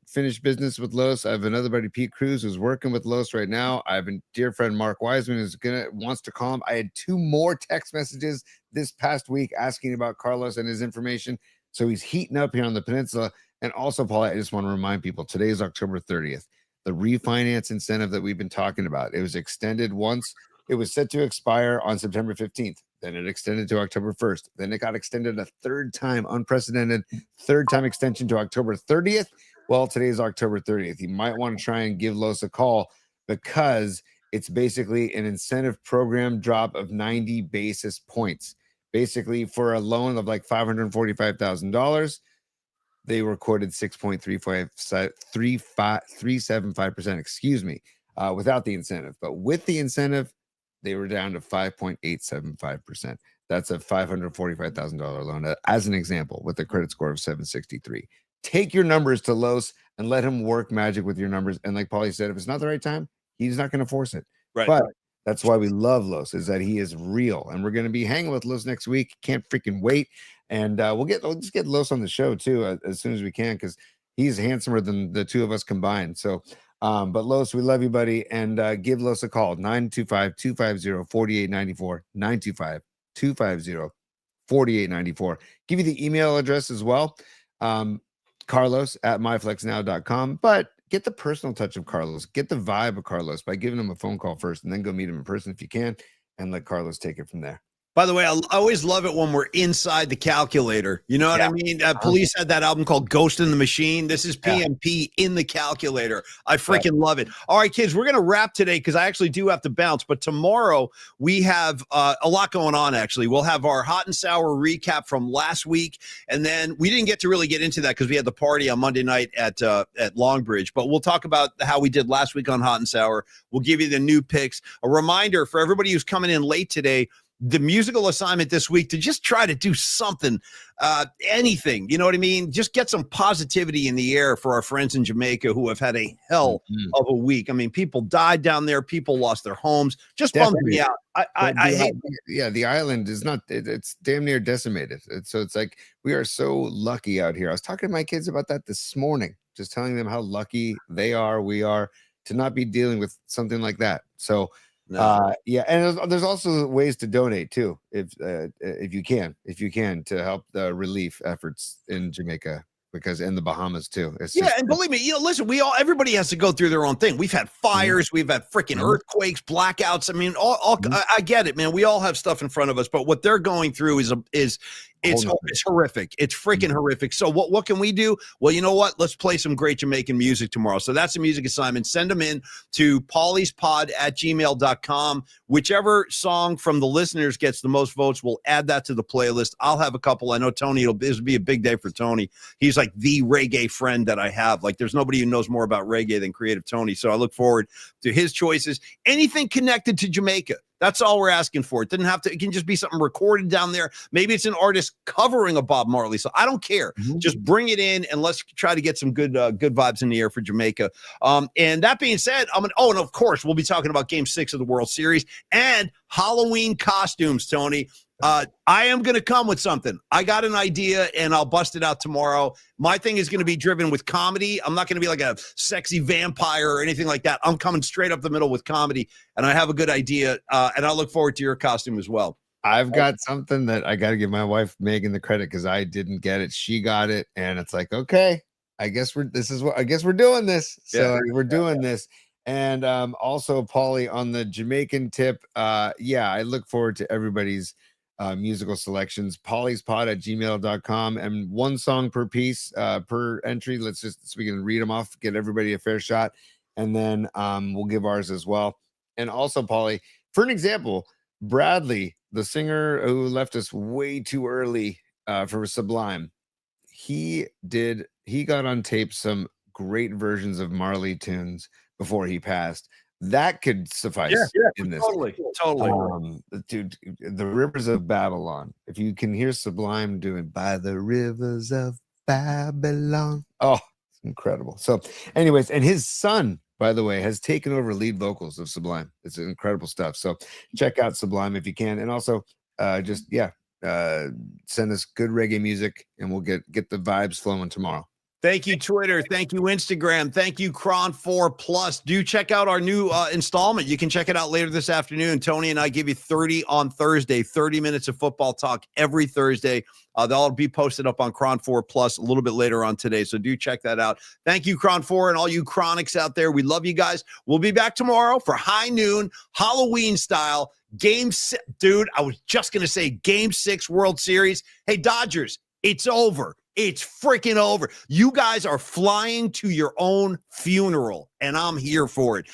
finished business with Los. I have another buddy, Pete Cruz, who's working with Los right now. I have a dear friend, Mark Wiseman, who's wants to call him. I had 2 more text messages this past week asking about Carlos and his information. So he's heating up here on the peninsula. And also, Paul, I just want to remind people, today is October 30th. The refinance incentive that we've been talking about, it was extended once. It was set to expire on September 15th. Then it extended to October 1st. Then it got extended a 3rd time, unprecedented 3rd time extension to October 30th. Well, today is October 30th. You might want to try and give Los a call, because it's basically an incentive program drop of 90 basis points. Basically, for a loan of like $545,000, they recorded 6.375%, excuse me, without the incentive. But with the incentive, they were down to 5.875%. That's a $545,000 loan, as an example, with a credit score of 763. Take your numbers to Los and let him work magic with your numbers. And like Paulie said, if it's not the right time, he's not going to force it. Right. But that's why we love Los, is that he is real. And we're going to be hanging with Los next week. Can't freaking wait. And we'll just get Los on the show too as soon as we can, because he's handsomer than the 2 of us combined. So, but Los, we love you, buddy. And give Los a call, 925-250-4894, 925-250-4894. Give you the email address as well, Carlos@myflexnow.com. But get the personal touch of Carlos. Get the vibe of Carlos by giving him a phone call first, and then go meet him in person if you can, and let Carlos take it from there. By the way, I always love it when we're inside the calculator. You know what I mean? Police had that album called Ghost in the Machine. This is PMP in the calculator. I freaking love it. All right, kids, we're going to wrap today because I actually do have to bounce. But tomorrow we have a lot going on, actually. We'll have our hot and sour recap from last week. And then we didn't get to really get into that because we had the party on Monday night at Longbridge. But we'll talk about how we did last week on hot and sour. We'll give you the new picks. A reminder for everybody who's coming in late today, the musical assignment this week to just try to do something, anything, you know what I mean? Just get some positivity in the air for our friends in Jamaica who have had a hell of a week. I mean, people died down there. People lost their homes. Just bummed me out. I hate. Yeah, the island is not, it's damn near decimated. So it's like, we are so lucky out here. I was talking to my kids about that this morning, just telling them how lucky they are, we are to not be dealing with something like that. So, yeah, and there's also ways to donate too, if you can to help the relief efforts in Jamaica because in the Bahamas too. It's and believe me, listen, everybody has to go through their own thing. We've had fires, we've had freaking earthquakes, blackouts. I mean, I get it, man. We all have stuff in front of us, but what they're going through is it's horrific. It's freaking horrific. So what can we do? Well, you know what? Let's play some great Jamaican music tomorrow. So that's a music assignment. Send them in to paulyspod@gmail.com. Whichever song from the listeners gets the most votes, we'll add that to the playlist. I'll have a couple. I know Tony, this will be a big day for Tony. He's like the reggae friend that I have. Like there's nobody who knows more about reggae than Creative Tony. So I look forward to his choices. Anything connected to Jamaica. That's all we're asking for. It can just be something recorded down there. Maybe it's an artist covering a Bob Marley. So I don't care. Just bring it in and let's try to get some good vibes in the air for Jamaica. And that being said, and of course, we'll be talking about Game 6 of the World Series and Halloween costumes, Tony. I am going to come with something. I got an idea and I'll bust it out tomorrow. My thing is going to be driven with comedy. I'm not going to be like a sexy vampire or anything like that. I'm coming straight up the middle with comedy and I have a good idea. And I look forward to your costume as well. I've got something that I got to give my wife Megan the credit because I didn't get it. She got it. And it's like, okay, I guess we're doing this. So we're doing this. And also Paulie on the Jamaican tip. I look forward to everybody's musical selections. paulyspod@gmail.com and one song per piece per entry. Let's just so we can read them off, get everybody a fair shot, and then we'll give ours as well. And also, Paulie, for an example, Bradley, the singer who left us way too early for Sublime, he got on tape some great versions of Marley tunes before he passed. That could suffice in this. Totally. Dude, the Rivers of Babylon. If you can hear Sublime doing By the Rivers of Babylon. Oh, it's incredible. So anyways, and his son, by the way, has taken over lead vocals of Sublime. It's incredible stuff. So check out Sublime if you can. And also send us good reggae music and we'll get the vibes flowing tomorrow. Thank you, Twitter. Thank you, Instagram. Thank you, Cron4 Plus. Do check out our new installment. You can check it out later this afternoon. Tony and I give you 30 on Thursday, 30 minutes of football talk every Thursday. They'll be posted up on Cron4 Plus a little bit later on today. So do check that out. Thank you, Cron4, and all you Chronics out there. We love you guys. We'll be back tomorrow for high noon, Halloween style. Game 6. Dude, I was just going to say Game 6 World Series. Hey, Dodgers, it's over. It's freaking over. You guys are flying to your own funeral, and I'm here for it.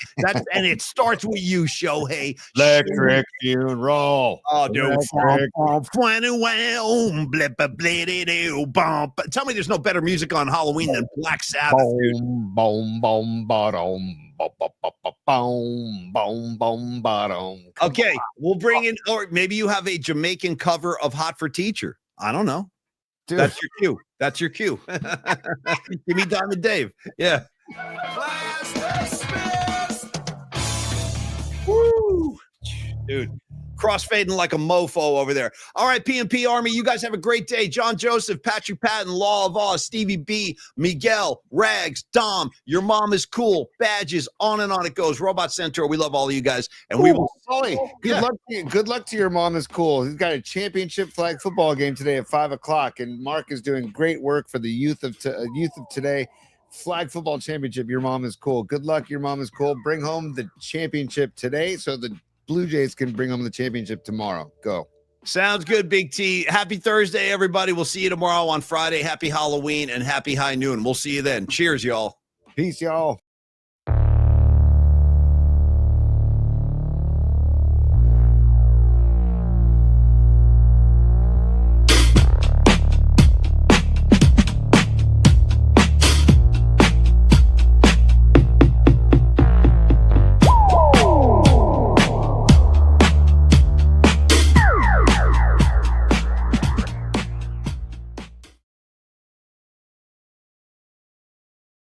And it starts with you, Shohei. Electric funeral. Oh, dude. Tell me there's no better music on Halloween than Black Sabbath. Boom, boom, boom, bottom. Boom, boom, boom, bottom. Okay, we'll bring in, or maybe you have a Jamaican cover of Hot for Teacher. I don't know. Dude. That's your cue. Give me Diamond Dave. Yeah. Woo. Dude. Crossfading like a mofo over there. All right, PMP Army, you guys have a great day. John Joseph, Patrick Patton, Law of Oz, Stevie B, Miguel, Rags, Dom, Your Mom is Cool, Badges, on and on it goes. Robot Centaur, we love all of you guys. And we will. Good luck to Your Mom is Cool. He's got a championship flag football game today at 5:00, and Mark is doing great work for the youth of today. Flag football championship. Your Mom is Cool. Good luck. Your Mom is Cool. Bring home the championship today so the Blue Jays can bring home the championship tomorrow. Go. Sounds good, Big T. Happy Thursday, everybody. We'll see you tomorrow on Friday. Happy Halloween and happy high noon. We'll see you then. Cheers, y'all. Peace, y'all.